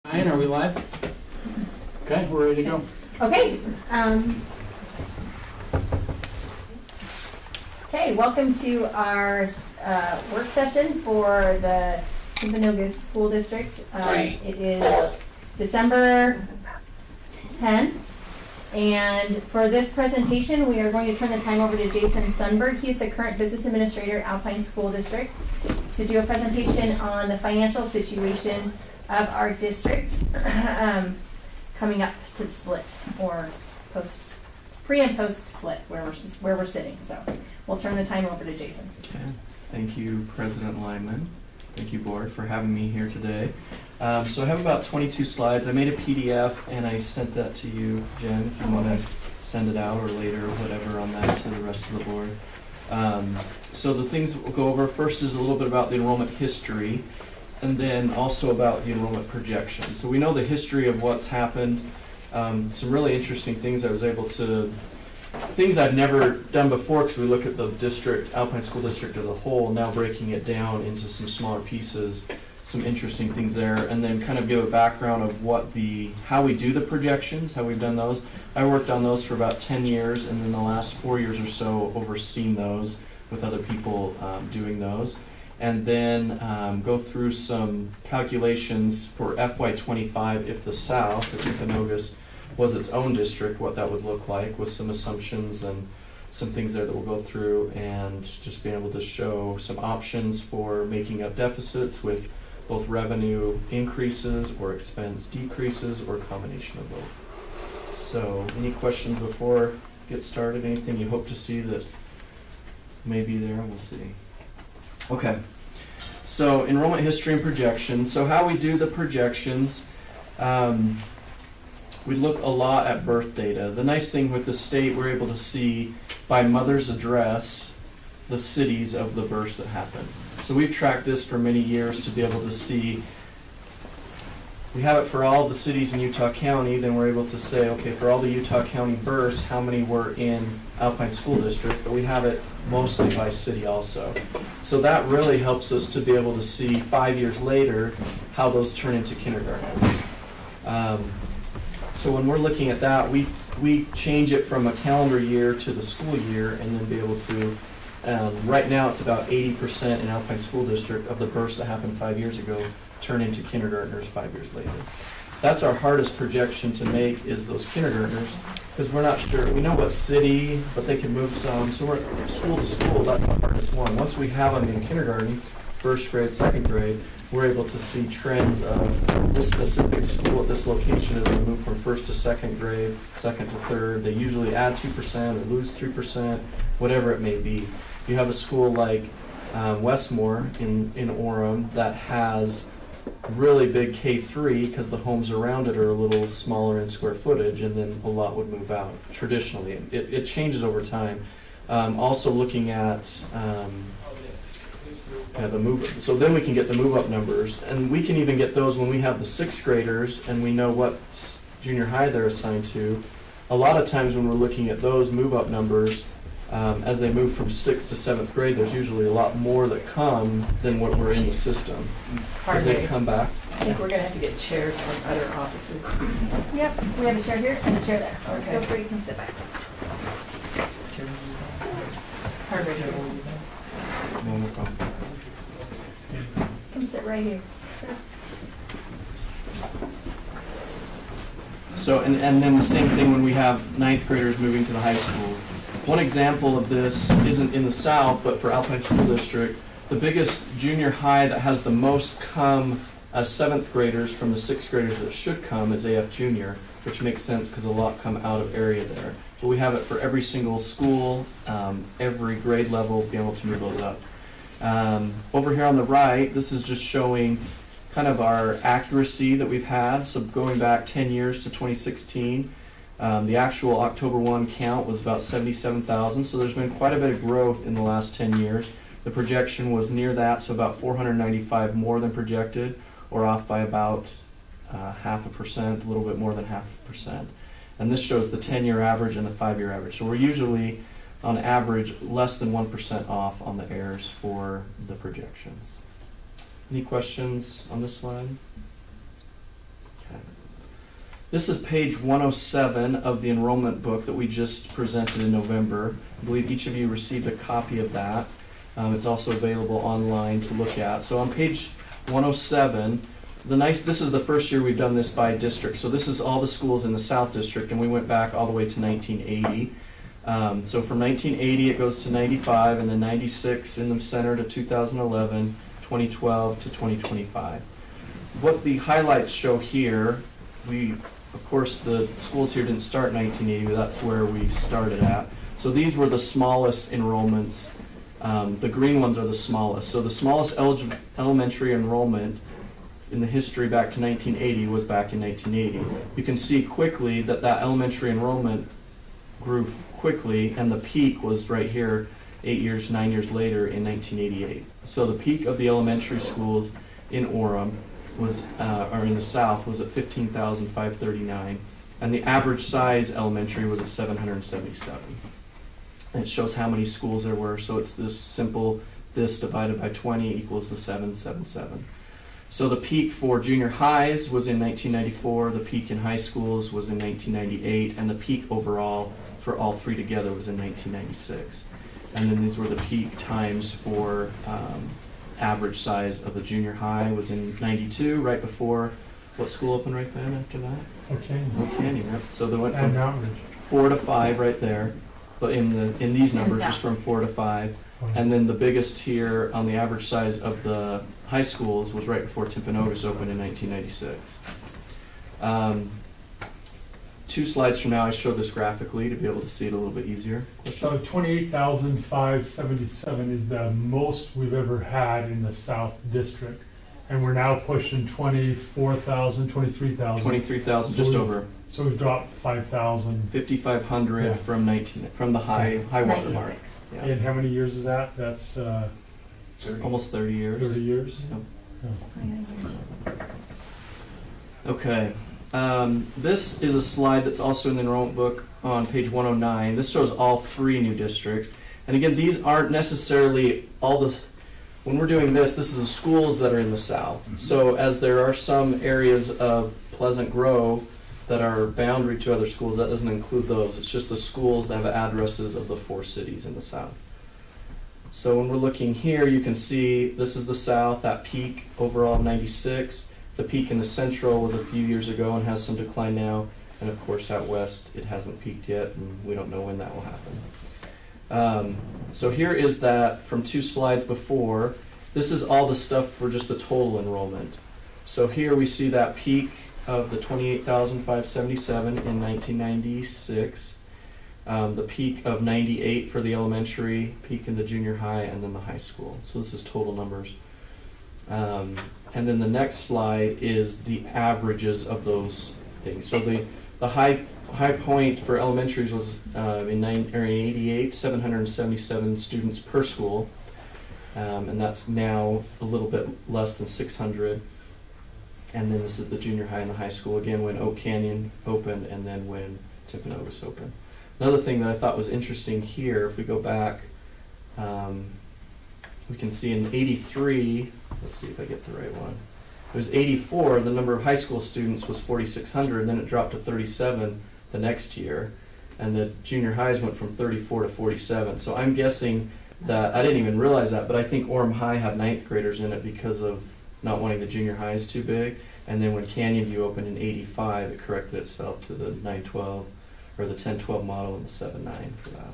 Ryan, are we live? Okay, we're ready to go. Okay. Okay, welcome to our work session for the Timpanogos School District. It is December 10th, and for this presentation, we are going to turn the time over to Jason Sundberg. He's the current business administrator at Alpine School District, to do a presentation on the financial situation of our district coming up to the split, or pre and post split, where we're sitting. So we'll turn the time over to Jason. Okay. Thank you, President Lyman. Thank you, Board, for having me here today. So I have about 22 slides. I made a PDF and I sent that to you, Jen, if you want to send it out or later or whatever on that to the rest of the Board. So the things we'll go over first is a little bit about the enrollment history, and then also about the enrollment projection. So we know the history of what's happened. Some really interesting things things I've never done before, because we look at the district, Alpine School District as a whole, now breaking it down into some smaller pieces, some interesting things there, and then kind of give a background of how we do the projections, how we've done those. I worked on those for about 10 years, and then the last 4 years or so overseen those with other people doing those. And then go through some calculations for FY25 if the South, if Timpanogos was its own district, what that would look like, with some assumptions and some things there that we'll go through, and just being able to show some options for making up deficits with both revenue increases or expense decreases or a combination of both. So any questions before we get started? Anything you hope to see that may be there? We'll see. Okay, so enrollment history and projections. So how we do the projections, we look a lot at birth data. The nice thing with the state, we're able to see by mother's address the cities of the births that happen. So we've tracked this for many years to be able to see. We have it for all the cities in Utah County, then we're able to say, okay, for all the Utah County births, how many were in Alpine School District, but we have it mostly by city also. So that really helps us to be able to see 5 years later how those turn into kindergartners. So when we're looking at that, we change it from a calendar year to the school year, and then be able to, right now it's about 80% in Alpine School District of the births that happened 5 years ago turn into kindergartners 5 years later. That's our hardest projection to make, is those kindergartners, because we're not sure. We know what city, but they can move some. So we're school to school, that's the hardest one. Once we have them in kindergarten, first grade, second grade, we're able to see trends of this specific school at this location as they move from first to second grade, second to third. They usually add 2% or lose 3%, whatever it may be. You have a school like Westmore in Orem that has really big K3 because the homes around it are a little smaller in square footage, and then a lot would move out traditionally. It changes over time. Also looking at the move, so then we can get the move up numbers, and we can even get those when we have the sixth graders and we know what junior high they're assigned to. A lot of times when we're looking at those move up numbers, as they move from 6th to 7th grade, there's usually a lot more that come than what were in the system as they come back. I think we're going to have to get chairs from other offices. Yep, we have a chair here and a chair there. Okay. Feel free to come sit back. Hardware chairs. No problem. Come sit right here. Sure. So, and then the same thing when we have ninth graders moving to the high school. One example of this isn't in the South, but for Alpine School District, the biggest junior high that has the most come as 7th graders from the 6th graders that should come is AF Junior, which makes sense because a lot come out of area there. But we have it for every single school, every grade level, be able to move those up. Over here on the right, this is just showing kind of our accuracy that we've had. So going back 10 years to 2016, the actual October 1 count was about 77,000. So there's been quite a bit of growth in the last 10 years. The projection was near that, so about 495 more than projected, or off by about 0.5%, a little bit more than 0.5%. And this shows the 10-year average and the 5-year average. So we're usually, on average, less than 1% off on the errors for the projections. Any questions on this slide? This is page 107 of the enrollment book that we just presented in November. I believe each of you received a copy of that. It's also available online to look at. So on page 107, this is the first year we've done this by district. So this is all the schools in the South District, and we went back all the way to 1980. So from 1980 it goes to 95, and then 96 in the center to 2011, 2012 to 2025. What the highlights show here, of course the schools here didn't start in 1980, but that's where we started at. So these were the smallest enrollments. The green ones are the smallest. So the smallest elementary enrollment in the history back to 1980 was back in 1980. You can see quickly that elementary enrollment grew quickly, and the peak was right here 9 years later in 1988. So the peak of the elementary schools in Orem was, or in the South, was at 15,539, and the average size elementary was at 777. And it shows how many schools there were. So it's this simple, this divided by 20 equals the 777. So the peak for junior highs was in 1994, the peak in high schools was in 1998, and the peak overall for all three together was in 1996. And then these were the peak times for average size of the junior high was in 92, right before, what school opened right then after that? Okay. Oak Canyon, right? So they went And from average. 4 to 5 right there, but in these numbers, just from 4 to 5. And then the biggest here on the average size of the high schools was right before Timpanogos opened in 1996. 2 slides from now, I show this graphically to be able to see it a little bit easier. So 28,577 is the most we've ever had in the South District. And we're now pushing 24,000, 23,000. 23,000, just over. So we've dropped 5,000. 5,500 Yeah. from the high water mark. 96. Yeah. And how many years is that? That's Almost 30 years. 30 years? Yep. Oh. Okay. This is a slide that's also in the enrollment book on page 109. This shows all 3 new districts. And again, these aren't necessarily when we're doing this is the schools that are in the South. Mm-hmm. So as there are some areas of Pleasant Grove that are boundary to other schools, that doesn't include those. It's just the schools that have addresses of the 4 cities in the South. So when we're looking here, you can see this is the South, that peak overall 96. The peak in the Central was a few years ago and has some decline now. And of course out West, it hasn't peaked yet, and we don't know when that will happen. So here is that from 2 slides before. This is all the stuff for just the total enrollment. So here we see that peak of the 28,577 in 1996, the peak of 98 for the elementary, peak in the junior high, and then the high school. So this is total numbers. And then the next slide is the averages of those things. So the high point for elementaries was in 88, 777 students per school, and that's now a little bit less than 600. And then this is the junior high and the high school, again, when Oak Canyon opened and then when Timpanogos opened. Another thing that I thought was interesting here, if we go back, we can see in 83, let's see if I get the right one. It was 84, the number of high school students was 4,600, then it dropped to 37 the next year, and the junior highs went from 34 to 47. So I'm guessing that, I didn't even realize that, but I think Orem High had 9th graders in it because of not wanting the junior highs too big. And then when Canyon View opened in 85, it corrected itself to the 912, or the 1012 model and the 79 for that.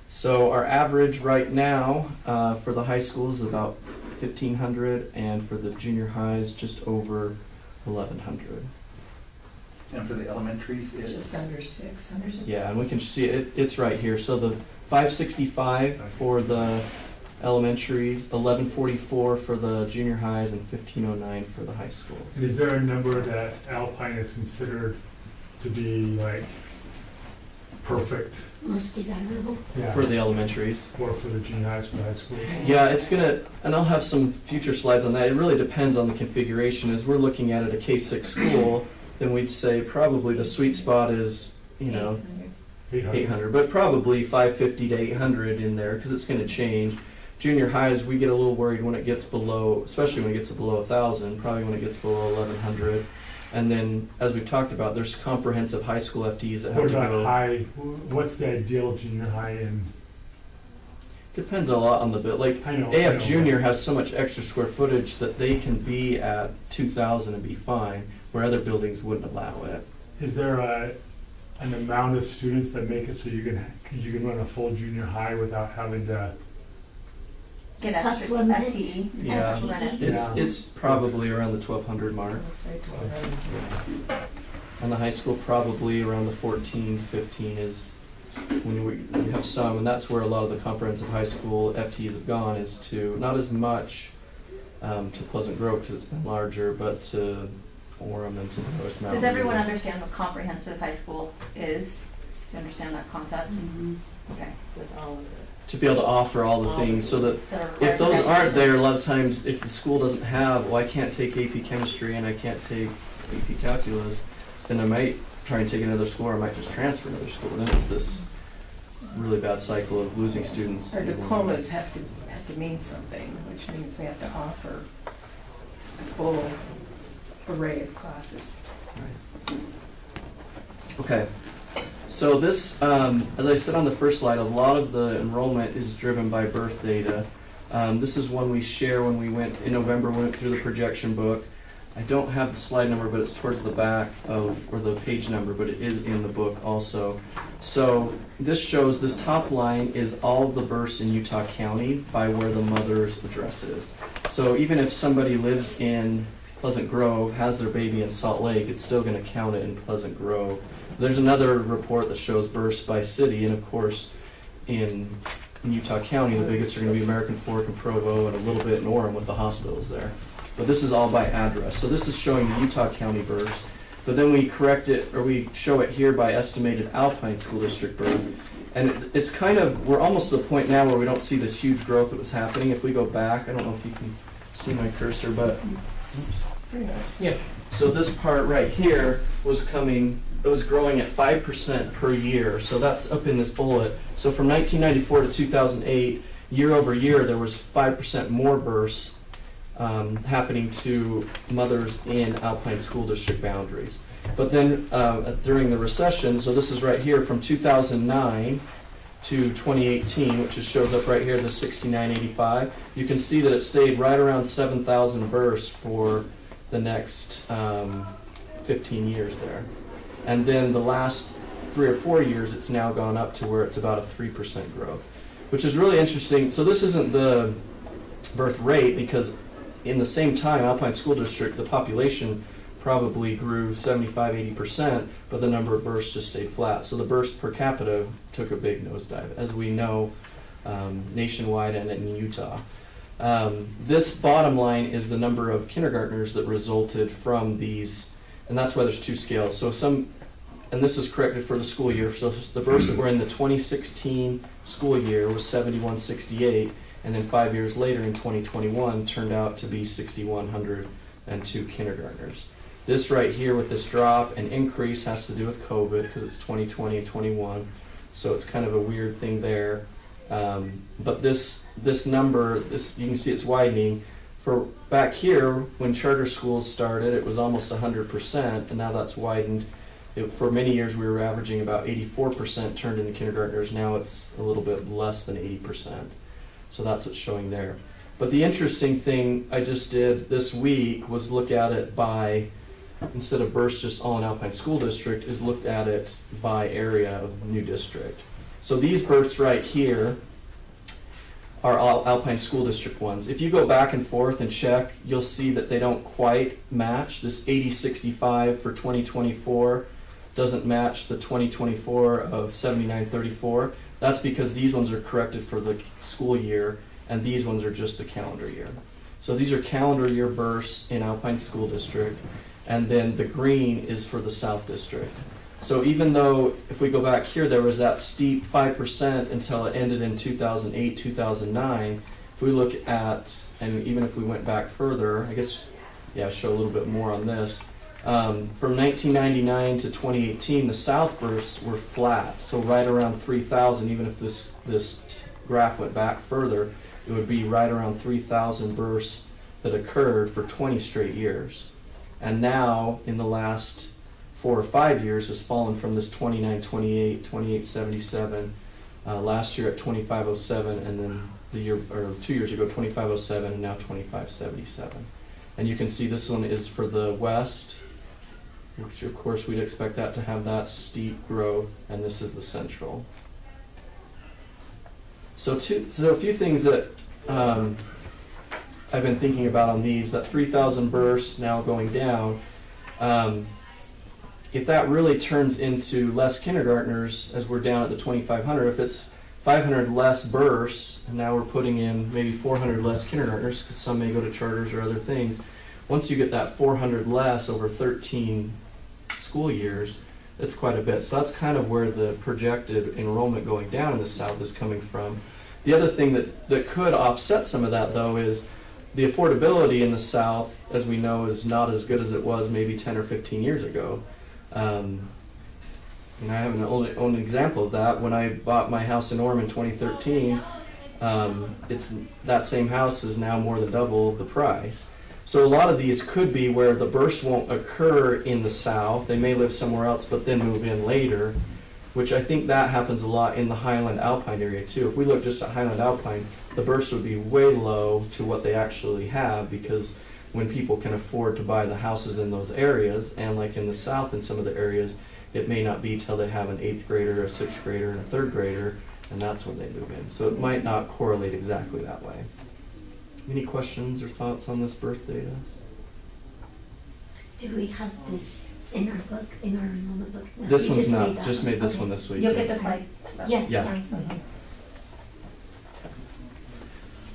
So our average right now for the high schools is about 1,500, and for the junior highs, just over 1,100. And for the elementaries, it's Just under 600. Yeah, and we can see it, it's right here. So the 565 for the elementaries, 1144 for the junior highs, and 1509 for the high schools. And is there a number that Alpine is considered to be like perfect? Most desirable. Yeah. For the elementaries. Or for the junior high school, high school? Yeah, it's gonna, and I'll have some future slides on that. It really depends on the configuration. As we're looking at it, a K-6 school, then we'd say probably the sweet spot is, 800, but probably 550 to 800 in there, because it's going to change. junior highs, we get a little worried when it gets below, especially when it gets below 1,000, probably when it gets below 1,100. And then, as we've talked about, there's comprehensive high school FTEs that have What to about go. high, what's the ideal junior high in? Depends a lot on the bit. Like I know. AF Junior has so much extra square footage that they can be at 2,000 and be fine, where other buildings wouldn't allow it. Is there an amount of students that make it so you can run a full junior high without having to? Get extra Supplement. FTE. Yeah. Run it. Yeah. It's probably around the 1,200 mark. Let's say 12. And the high school probably around the 14, 15 is when we have some, and that's where a lot of the comprehensive high school FTEs have gone, is to not as much to Pleasant Grove because it's been larger, but to Orem and to the North Mountain. Does everyone understand what comprehensive high school is? Do you understand that concept? Okay. With all of it. To be able to offer all the things so that That are if those required aren't education. there, a lot of times if the school doesn't have, well, I can't take AP chemistry and I can't take AP calculus, then I might try and take another school, or I might just transfer another school. And then it's this really bad cycle of losing students. Our diplomas have to mean something, which means we have to offer a full array of classes. Okay. So this, as I said on the first slide, a lot of the enrollment is driven by birth data. This is one we share when we went, in November, we went through the projection book. I don't have the slide number, but it's towards the back of, or the page number, but it is in the book also. So this shows, this top line is all of the births in Utah County by where the mother's address is. So even if somebody lives in Pleasant Grove, has their baby in Salt Lake, it's still going to count it in Pleasant Grove. There's another report that shows births by city, and of course, in Utah County, the biggest are going to be American Fork and Provo, and a little bit in Orem with the hospitals there. But this is all by address. So this is showing the Utah County births, but then we correct it, or we show it here by estimated Alpine School District birth. And it's kind of, we're almost to the point now where we don't see this huge growth that was happening. If we go back, I don't know if you can see my cursor, but oops. Pretty much. Yeah. So this part right here was coming, it was growing at 5% per year. So that's up in this bullet. So from 1994 to 2008, year over year, there was 5% more births happening to mothers in Alpine School District boundaries. But then during the recession, so this is right here from 2009 to 2018, which just shows up right here, the 6985, you can see that it stayed right around 7,000 births for the next 15 years there. And then the last 3 or 4 years, it's now gone up to where it's about a 3% growth, which is really interesting. So this isn't the birth rate, because in the same time, Alpine School District, the population probably grew 75-80%, but the number of births just stayed flat. So the births per capita took a big nosedive, as we know, nationwide and in Utah. This bottom line is the number of kindergartners that resulted from these, and that's why there's two scales. So and this is corrected for the school year, so the births that were in the 2016 school year was 7168, and then 5 years later in 2021 turned out to be 6,102 kindergartners. This right here with this drop and increase has to do with COVID, because it's 2020 and 21, so it's kind of a weird thing there. But this number, you can see it's widening. For back here, when charter schools started, it was almost 100%, and now that's widened. For many years, we were averaging about 84% turned into kindergartners. Now it's a little bit less than 80%. So that's what's showing there. But the interesting thing I just did this week was look at it by, instead of births just all in Alpine School District, is looked at it by area of new district. So these births right here are all Alpine School District ones. If you go back and forth and check, you'll see that they don't quite match. This 8065 for 2024 doesn't match the 2024 of 7934. That's because these ones are corrected for the school year, and these ones are just the calendar year. So these are calendar year births in Alpine School District, and then the green is for the South District. So even though, if we go back here, there was that steep 5% until it ended in 2008, 2009, if we look at, and even if we went back further, I guess, yeah, show a little bit more on this. From 1999 to 2018, the South births were flat, so right around 3,000, even if this graph went back further. it would be right around 3,000 births that occurred for 20 straight years. And now, in the last 4 or 5 years, has fallen from this 2928, 2877, last year at 2507, and then the year, or 2 years ago, 2507, and now 2577. And you can see this one is for the west, which of course we'd expect that to have that steep growth, and this is the central. So a few things that I've been thinking about on these, that 3,000 births now going down, if that really turns into less kindergartners as we're down at the 2,500, if it's 500 less births, and now we're putting in maybe 400 less kindergartners, because some may go to charters or other things, once you get that 400 less over 13 school years, it's quite a bit. So that's kind of where the projected enrollment going down in the South is coming from. The other thing that could offset some of that, though, is the affordability in the South, as we know, is not as good as it was maybe 10 or 15 years ago. And I have an own example of that. When I bought my house in Orem in 2013, it's that same house is now more than double the price. So a lot of these could be where the births won't occur in the South. They may live somewhere else, but then move in later, which I think that happens a lot in the Highland Alpine area too. If we look just at Highland Alpine, the births would be way low to what they actually have, because when people can afford to buy the houses in those areas, and like in the South in some of the areas, it may not be till they have an 8th grader, a 6th grader, and a 3rd grader, and that's when they move in. So it might not correlate exactly that way. Any questions or thoughts on this birth data? Do we have this in our book, in our enrollment book? No, This we one's not, that just one. made this Okay. one this week. You'll get the slide stuff. Yeah. Yeah. thanks.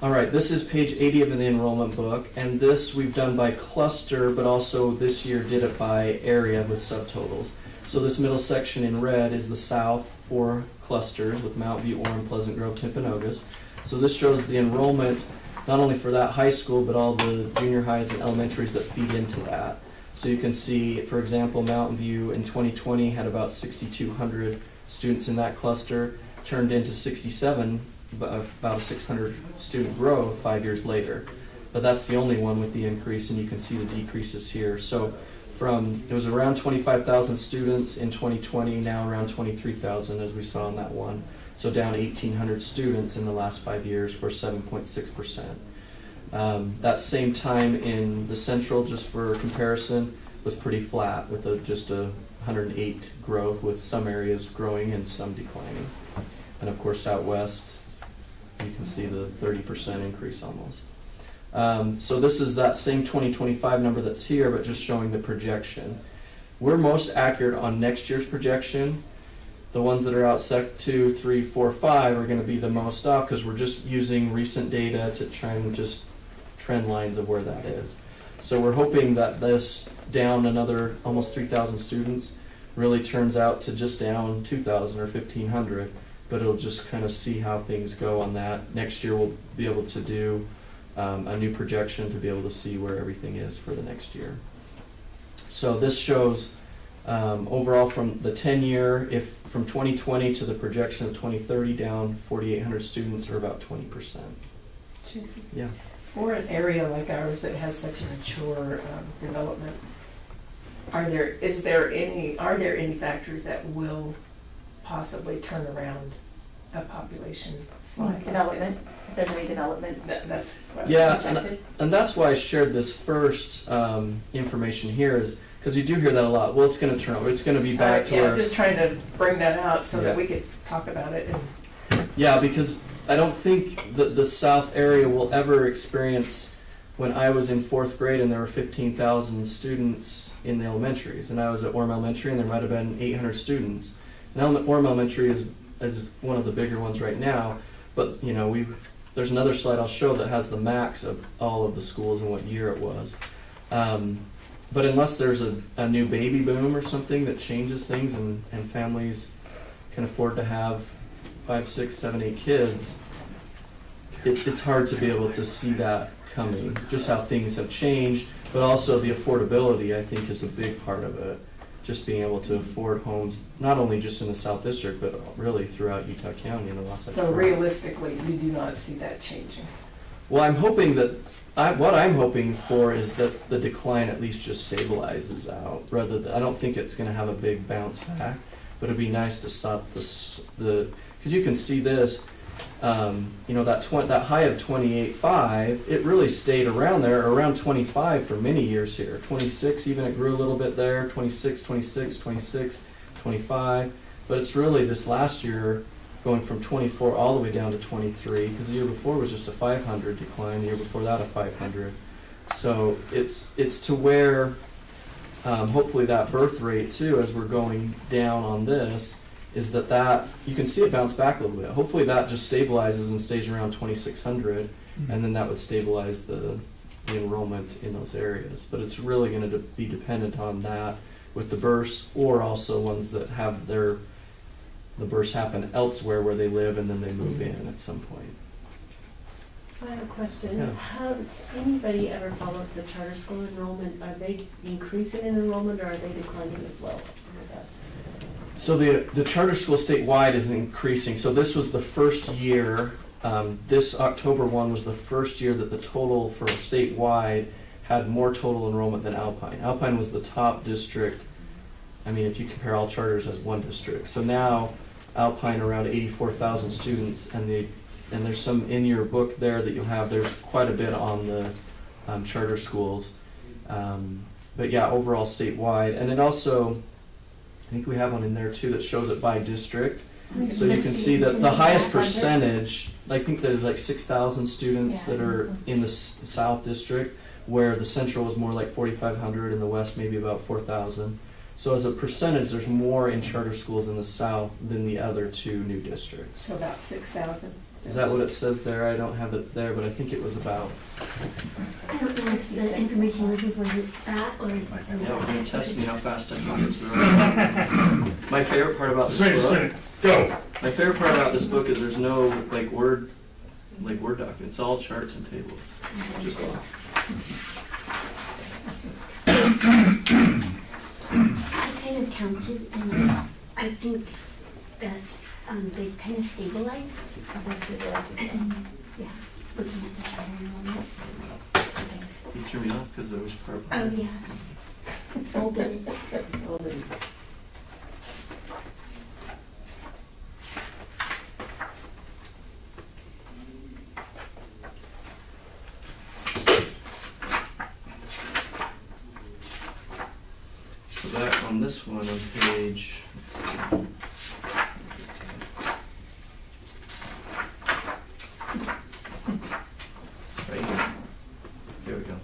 All right, this is page 80 of the enrollment book, and this we've done by cluster, but also this year did it by area with subtotals. So this middle section in red is the South 4 clusters with Mount View, Orem, Pleasant Grove, Timpanogos. So this shows the enrollment not only for that high school, but all the junior highs and elementaries that feed into that. So you can see, for example, Mountain View in 2020 had about 6,200 students in that cluster, turned into 67, about a 600 student growth 5 years later. But that's the only one with the increase, and you can see the decreases here. So it was around 25,000 students in 2020, now around 23,000 as we saw in that one. So down 1,800 students in the last 5 years, or 7.6%. That same time in the Central, just for comparison, was pretty flat with just a 108 growth, with some areas growing and some declining. And of course out West, you can see the 30% increase almost. So this is that same 2025 number that's here, but just showing the projection. We're most accurate on next year's projection. The ones that are out Sec 2, 3, 4, 5 are going to be the most off, because we're just using recent data to try and just trend lines of where that is. So we're hoping that this down another almost 3,000 students really turns out to just down 2,000 or 1,500, but it'll just kind of see how things go on that. Next year we'll be able to do a new projection to be able to see where everything is for the next year. So this shows overall from the 10-year, if from 2020 to the projection of 2030, down 4,800 students, or about 20%. Yeah. For an area like ours that has such a mature development, are there any factors that will possibly turn around a population slide like Development, this? if there's any development. That's what Yeah, I projected. and that's why I shared this first information here, is because you do hear that a lot. Well, it's going to turn over. It's going to be back to Yeah, where. I'm just trying to bring that out so Yeah. that we could talk about it. And Yeah, because I don't think that the South area will ever experience, when I was in 4th grade and there were 15,000 students in the elementaries, and I was at Orem Elementary and there might have been 800 students. And Orem Elementary is one of the bigger ones right now, but you know, there's another slide I'll show that has the max of all of the schools and what year it was. But unless there's a new baby boom or something that changes things, and families can afford to have 5, 6, 7, 8 kids, it's hard to be able to see that coming, just how things have changed, but also the affordability, I think, is a big part of it. just being able to afford homes, not only just in the South District, but really throughout Utah County and the Wasatch So Front. realistically, you do not see that changing. Well, I'm hoping that, what I'm hoping for is that the decline at least just stabilizes out, rather than, I don't think it's gonna have a big bounce back, but it'd be nice to stop because you can see this, that high of 28.5, it really stayed around there, around 25 for many years here. 26, even it grew a little bit there, 26, 26, 26, 25. But it's really this last year going from 24 all the way down to 23, because the year before was just a 500 decline, the year before that a 500. So it's to where hopefully that birth rate too, as we're going down on this, is that you can see it bounce back a little bit. Hopefully that just stabilizes and stays around 2,600, and then that would stabilize the enrollment in those areas. But it's really going to be dependent on that with the births, or also ones that have the births happen elsewhere where they live and then they move in at some point. I have a question. Yeah. Has anybody ever followed the charter school enrollment? Are they increasing in enrollment or are they declining as well with us? So the charter school statewide is increasing. So this was the first year, this October 1 was the first year that the total for statewide had more total enrollment than Alpine. Alpine was the top district, I mean, if you compare all charters as one district. So now Alpine around 84,000 students, and there's some in your book there that you'll have, there's quite a bit on the charter schools. But yeah, overall statewide. And it also, I think we have one in there too that shows it by district. So you can see that the highest percentage, I think there's like 6,000 students that are in the South District, where the Central was more like 4,500 and the West maybe about 4,000. So as a percentage, there's more in charter schools in the South than the other two new districts. So about 6,000. Is that what it says there? I don't have it there, but I think it was about. I don't know if the information you're looking for is that or if it's in Yeah, we're the. gonna test me how fast I can get to the right. My favorite part about this book. Go. My favorite part about this book is there's no Word document. It's all charts and tables. Just I kind of counted and I think that they've kind of stabilized. Yeah, looking at the charter enrollments. You threw me off because there was far. Oh, yeah. Folded it. So that on this one on page. Let's see. Right here. There we go.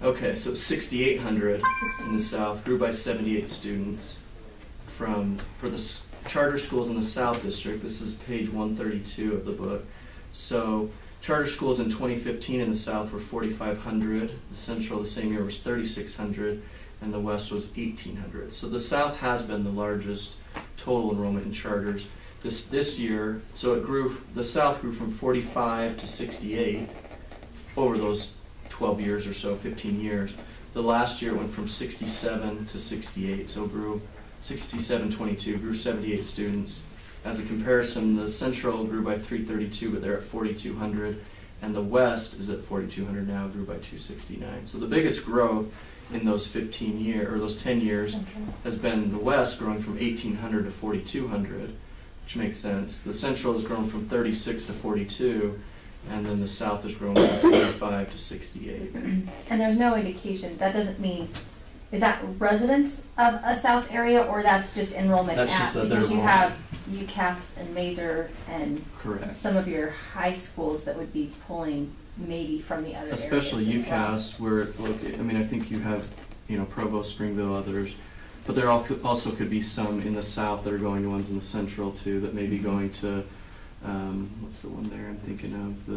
Okay, so 6,800 in the South, grew by 78 students. For the charter schools in the South District, this is page 132 of the book. So charter schools in 2015 in the South were 4,500. The Central the same year was 3,600, and the West was 1,800. So the South has been the largest total enrollment in charters. This year, so it grew. The South grew from 45 to 68 over those 12 years or so, 15 years. The last year went from 67 to 68, so grew 67-22, grew 78 students. As a comparison, the Central grew by 332, but they're at 4,200, and the West is at 4,200 now, grew by 269. So the biggest growth in those 10 years has been the West growing from 1,800 to 4,200, which makes sense. The Central has grown from 36 to 42, and then the South has grown from 45 to 68. And there's no indication, that doesn't mean, is that residents of a South area, or that's just enrollment? That's just that they're because you enrollment. have UCAS and Mazer and Correct. some of your high schools that would be pulling maybe from the other Especially areas as well. UCAS, where it's located. I mean, I think you have, Provo, Springville, others, but there also could be some in the South that are going to ones in the Central too, that may be going to, what's the one there I'm thinking of,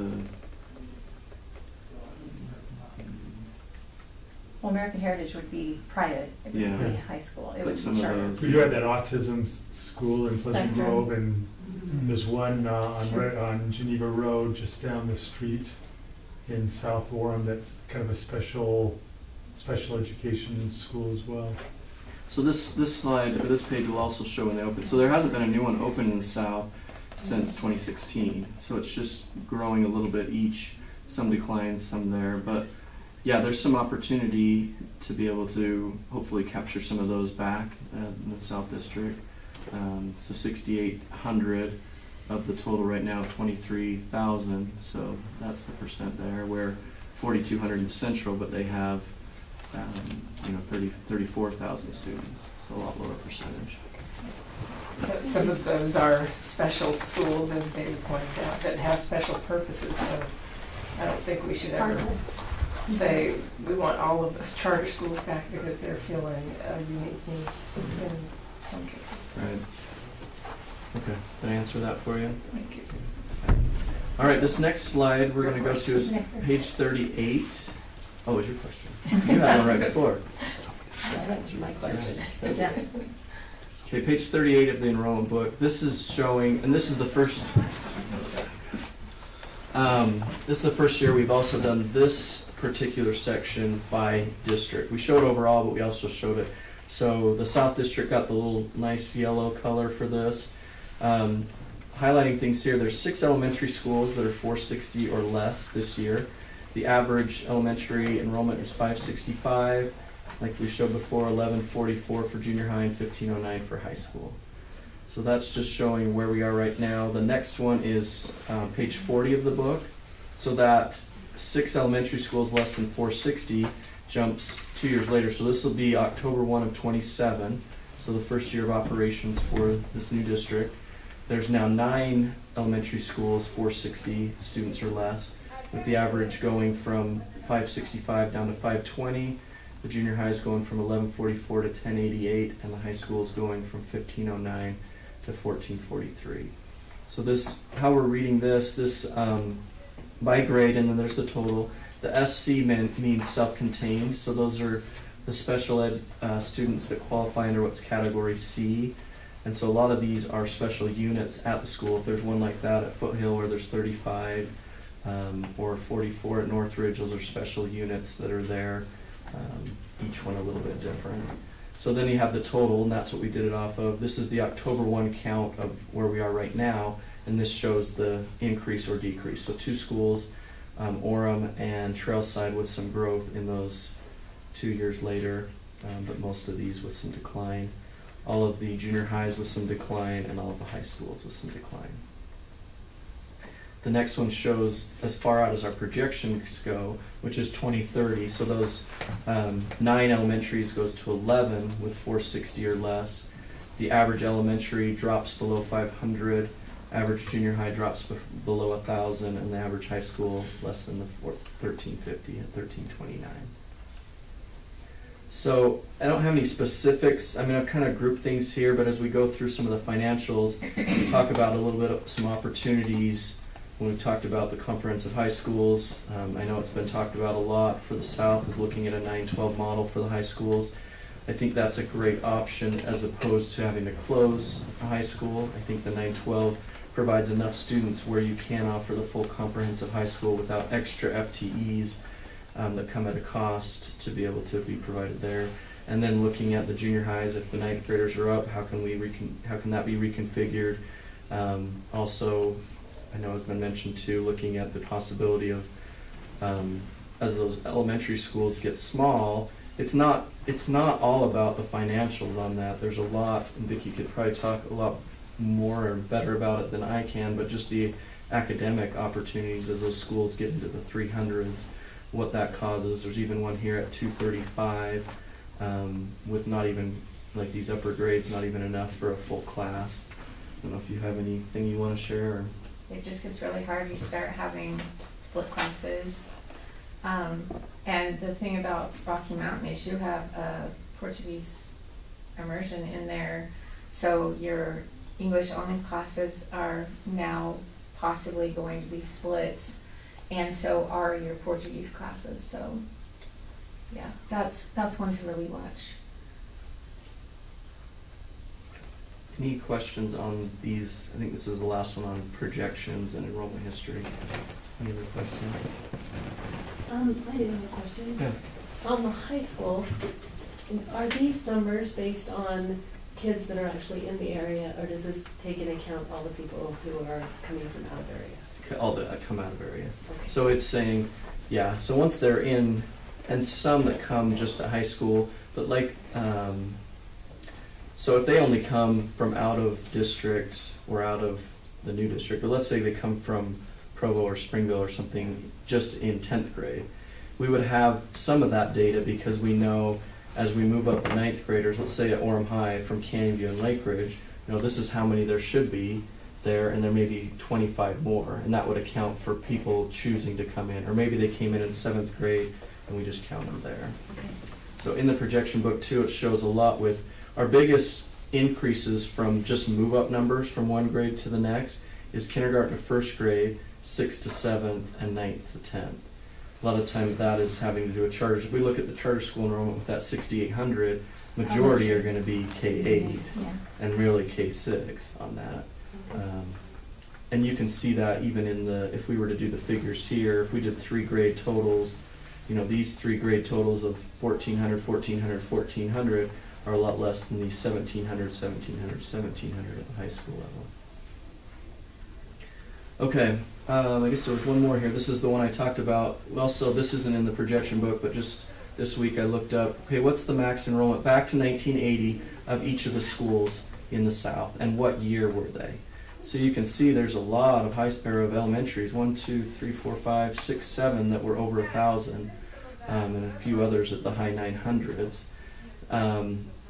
Well, American Heritage would be private, it would Yeah. be high school, it But would some be of charter. those- We do have that autism school in Pleasant Spectrum. Grove, and there's one on Geneva Road just down the street in South Orem that's kind of a special education school as well. So this slide, or this page will also show when they open. So there hasn't been a new one open in the south since 2016. So it's just growing a little bit each, some declines, some there. But yeah, there's some opportunity to be able to hopefully capture some of those back in the South District. So 6,800 of the total right now, 23,000. So that's the percent there, where 4,200 in the Central, but they have 34,000 students, so a lot lower percentage. But some of those are special schools, as David pointed out, that have special purposes, so I don't think we should ever say we want all of those charter schools back because they're feeling a unique need in some cases. Right. Okay, did I answer that for you? Thank you. All right, this next slide we're going to go to is page 38. Oh, was your question? You had one right before. That answered my question. Right. Yeah. Okay, page 38 of the enrollment book. This is showing, and this is the first. This is the first year we've also done this particular section by district. We showed overall, but we also showed it. So the South District got the little nice yellow color for this. Highlighting things here, there's 6 elementary schools that are 460 or less this year. The average elementary enrollment is 565. Like we showed before, 1144 for junior high and 1509 for high school. So that's just showing where we are right now. The next one is page 40 of the book. So that 6 elementary schools less than 460 jumps 2 years later. So this will be October 1 of 27. So the first year of operations for this new district. There's now 9 elementary schools, 460 students or less, with the average going from 565 down to 520. The junior high is going from 1144 to 1088, and the high school is going from 1509 to 1443. So this, how we're reading this by grade, and then there's the total. The SC means self-contained, so those are the special ed students that qualify under what's category C. And so a lot of these are special units at the school. If there's one like that at Foothill where there's 35 or 44 at Northridge, those are special units that are there, each one a little bit different. So then you have the total, and that's what we did it off of. This is the October 1 count of where we are right now, and this shows the increase or decrease. So 2 schools, Orem and Trailside, with some growth in those 2 years later, but most of these with some decline. All of the junior highs with some decline, and all of the high schools with some decline. The next one shows as far out as our projections go, which is 2030. So those 9 elementaries goes to 11 with 460 or less. The average elementary drops below 500. Average junior high drops below 1,000, and the average high school less than the 1350 at 1329. So I don't have any specifics. I mean, I've kind of grouped things here, but as we go through some of the financials, we talk about a little bit of some opportunities when we talked about the comprehensive high schools. I know it's been talked about a lot for the South, is looking at a 9-12 model for the high schools. I think that's a great option as opposed to having to close a high school. I think the 9-12 provides enough students where you can offer the full comprehensive high school without extra FTEs that come at a cost to be able to be provided there. And then looking at the junior highs, if the 9th graders are up, how can that be reconfigured? Also, I know it's been mentioned too, looking at the possibility of as those elementary schools get small, it's not all about the financials on that. There's a lot, and Vicki could probably talk a lot more or better about it than I can, but just the academic opportunities as those schools get into the 300s, what that causes. There's even one here at 235 with not even, like these upper grades, not even enough for a full class. I don't know if you have anything you want to share. Or It just gets really hard. You start having split classes. And the thing about Rocky Mountain is you have a Portuguese immersion in there. So your English only classes are now possibly going to be splits. And so are your Portuguese classes. So yeah, that's one to really watch. any questions on these? I think this is the last one on projections and enrollment history. Any other questions? I do have a question. Yeah. On the high school, Are these numbers based on kids that are actually in the area, or does this take into account all the people who are coming from out of area? All that come out of area. Okay. So it's saying, yeah, so once they're in, and some that come just at high school, but like, so if they only come from out of district or out of the new district, but let's say they come from Provo or Springville or something just in 10th grade, we would have some of that data because we know as we move up the 9th graders, let's say at Orem High from Canyon View and Lake Ridge, this is how many there should be there, and there may be 25 more, and that would account for people choosing to come in, or maybe they came in 7th grade and we just count them there. Okay. So in the projection book too, it shows a lot with our biggest increases from just move up numbers from one grade to the next is kindergarten to 1st grade, 6th to 7th, and 9th to 10th. A lot of times that is having to do with charters. If we look at the charter school enrollment with that 6,800, majority are going to be K-8 Yeah. and really K-6 on that. And you can see that even in if we were to do the figures here, if we did 3 grade totals, these 3 grade totals of 1,400, 1,400, 1,400 are a lot less than the 1,700, 1,700, 1,700 at the high school level. Okay, I guess there was one more here. This is the one I talked about. Also, this isn't in the projection book, but just this week I looked up, okay, what's the max enrollment back to 1980 of each of the schools in the South, and what year were they? So you can see there's a lot of of elementaries, 1, 2, 3, 4, 5, 6, 7 that were over 1,000, and a few others at the high 900s.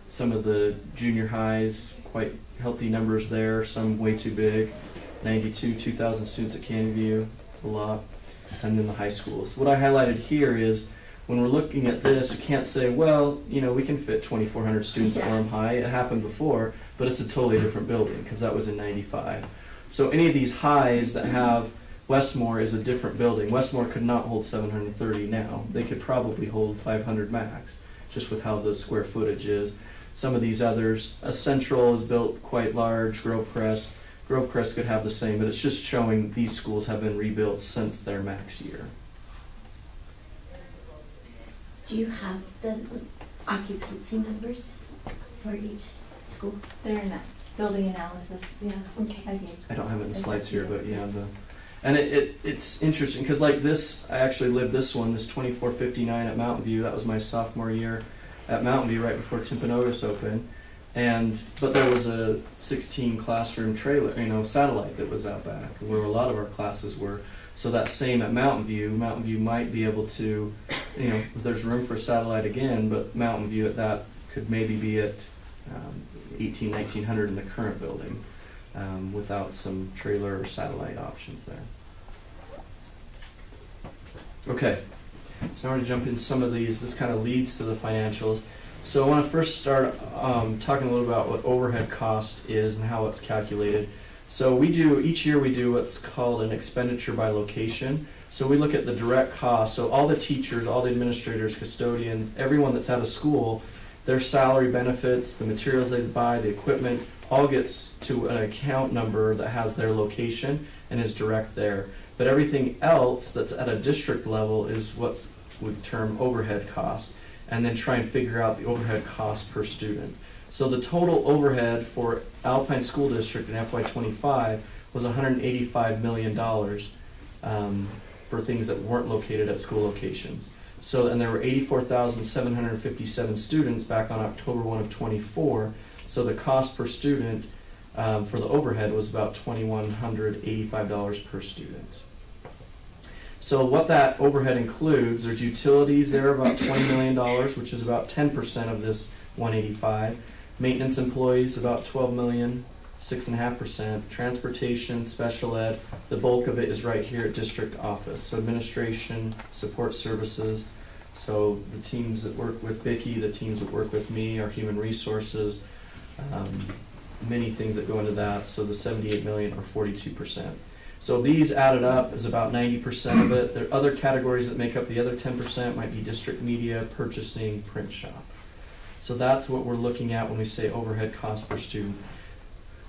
Some of the junior highs, quite healthy numbers there, some way too big. 92, 2,000 students at Canyon View, a lot. And then the high schools. What I highlighted here is when we're looking at this, you can't say, well, we can fit 2,400 students at Orem High. It happened before, but it's a totally different building because that was in 95. So any of these highs that have Westmore is a different building. Westmore could not hold 730 now. They could probably hold 500 max, just with how the square footage is. Some of these others, Central is built quite large, Grovecrest could have the same, but it's just showing these schools have been rebuilt since their max year. Do you have the occupancy numbers for each school? They're in that building analysis, yeah. Okay. I don't have it in the slides here, but yeah, and it's interesting because like this, I actually lived this 2459 at Mountain View. That was my sophomore year at Mountain View right before Timpanogos opened. But there was a 16 classroom trailer, satellite that was out back where a lot of our classes were. So that same at Mountain View might be able to, if there's room for satellite again, but Mountain View at that could maybe be at 1900 in the current building without some trailer or satellite options there. Okay, so now we're going to jump in some of these. This kind of leads to the financials. So I want to first start talking a little about what overhead cost is and how it's calculated. So each year we do what's called an expenditure by location. So we look at the direct cost. So all the teachers, all the administrators, custodians, everyone that's out of school, their salary, benefits, the materials they buy, the equipment, all gets to an account number that has their location and is direct there. But everything else that's at a district level is what we term overhead cost, and then try and figure out the overhead cost per student. So the total overhead for Alpine School District in FY25 was $185 million for things that weren't located at school locations. So, and there were 84,757 students back on October 1 of 24. So the cost per student for the overhead was about $2,185 per student. So what that overhead includes, there's utilities there about $20 million, which is about 10% of this 185. Maintenance employees about $12 million, 6.5%. Transportation, special ed, the bulk of it is right here at district office. So administration, support services. So the teams that work with Vicki, the teams that work with me, our human resources, many things that go into that. So the 78 million or 42%. So these added up is about 90% of it. There are other categories that make up the other 10%, might be district media, purchasing, print shop. So that's what we're looking at when we say overhead cost per student.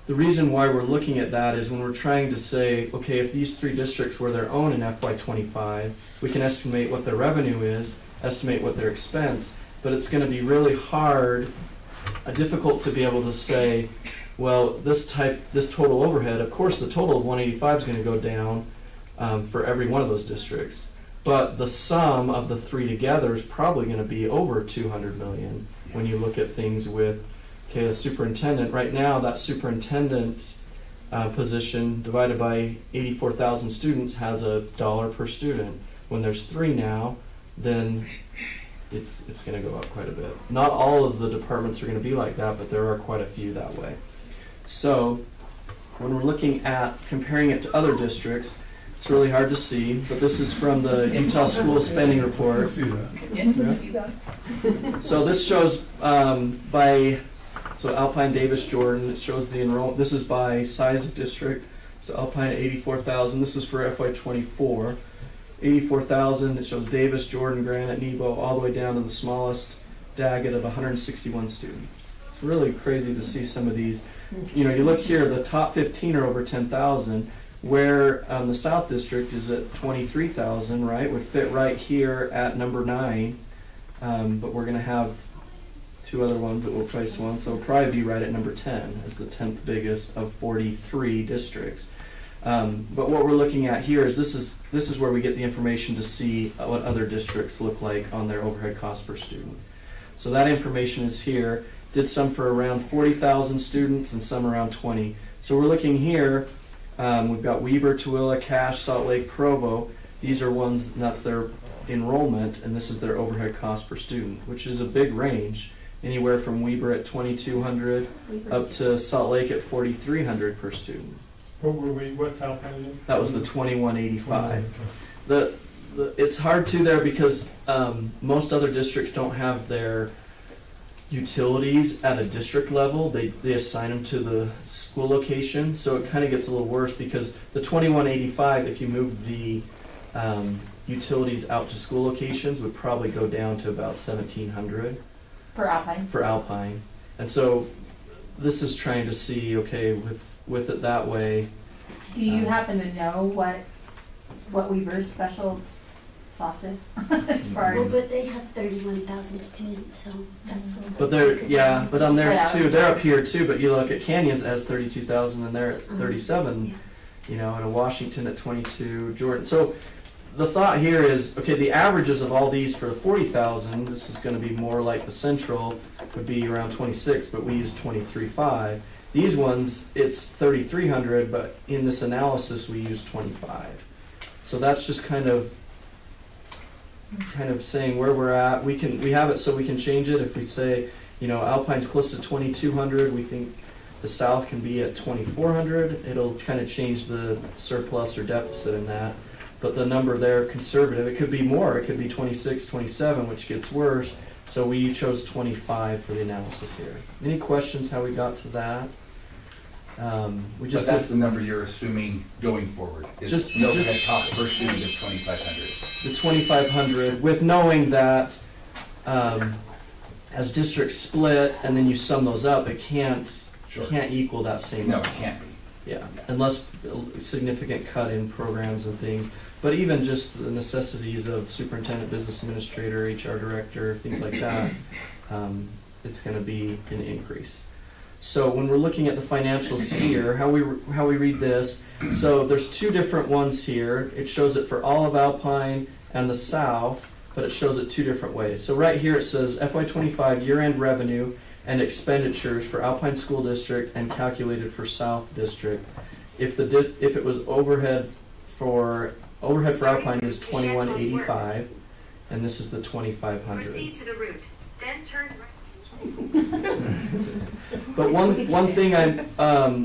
The reason why we're looking at that is when we're trying to say, okay, if these 3 districts were their own in FY25, we can estimate what their revenue is, estimate what their expense, but it's going to be really hard, difficult to be able to say, well, this total overhead, of course, the total of 185 is going to go down for every one of those districts, but the sum of the three together is probably going to be over 200 million when you look at things with, okay, the superintendent. Right now, that superintendent position divided by 84,000 students has $1 per student. When there's 3 now, then it's going to go up quite a bit. Not all of the departments are going to be like that, but there are quite a few that way. So when we're looking at comparing it to other districts, it's really hard to see, but this is from the Utah School Spending Report. See that? Yeah. See that? So this shows so Alpine, Davis, Jordan, it shows the enrollment. This is by size of district. So Alpine at 84,000. This is for FY24. 84,000. It shows Davis, Jordan, Granite, Nebo, all the way down to the smallest Daggett of 161 students. It's really crazy to see some of these. You know, you look here, the top 15 are over 10,000. Where the South District is at 23,000, right? Would fit right here at number 9, but we're going to have 2 other ones that we'll place one, so it'll probably be right at number 10 as the 10th biggest of 43 districts. But what we're looking at here is this is where we get the information to see what other districts look like on their overhead cost per student. So that information is here. Did some for around 40,000 students and some around 20. So we're looking here. We've got Weber, Tooele, Cache, Salt Lake, Provo. These are ones, and that's their enrollment, and this is their overhead cost per student, which is a big range, anywhere from Weber at 2,200 up to Salt Lake at 4,300 per student. What's Alpine again? That was the 2185. It's hard to there because most other districts don't have their utilities at a district level. They assign them to the school location, so it kind of gets a little worse because the 2185, if you move the utilities out to school locations, would probably go down to about 1,700 For Alpine. for Alpine. And so this is trying to see, okay, with it that way. Do you happen to know what Weaver's special sauce is as far Well, as? but they have 31,000 students, so that's. But they're, yeah, but on theirs Spread out. too, they're up here too, but you look at Canyons as 32,000 and they're at 37, Yeah. you know, and a Washington at 22, Jordan. So the thought here is, okay, the averages of all these for the 40,000, this is going to be more like the central, would be around 26, but we use 23.5. These ones, it's 3,300, but in this analysis we use 25. So that's just kind of saying where we're at. We have it so we can change it. If we say, you know, Alpine's close to 2,200, we think the South can be at 2,400. It'll kind of change the surplus or deficit in that. But the number there, conservative, it could be more. It could be 26, 27, which gets worse. So we chose 25 for the analysis here. Any questions how we got to that? We just But that's the number you're assuming going forward. It's Just- no head cost per student of 2,500. the 2,500 with knowing that as districts split and then you sum those up, it can't Sure. equal that same No, it number. can't be. Yeah, unless a significant cut in programs and things. But even just the necessities of superintendent, business administrator, HR director, things like that, it's going to be an increase. So when we're looking at the financials here, how we read this, so there's 2 different ones here. It shows it for all of Alpine and the South, but it shows it 2 different ways. So right here it says FY25 year-end revenue and expenditures for Alpine School District and calculated for South District. If it was overhead for Alpine is 2185, and this is the 2500. Proceed to the route, then turn right. But one thing I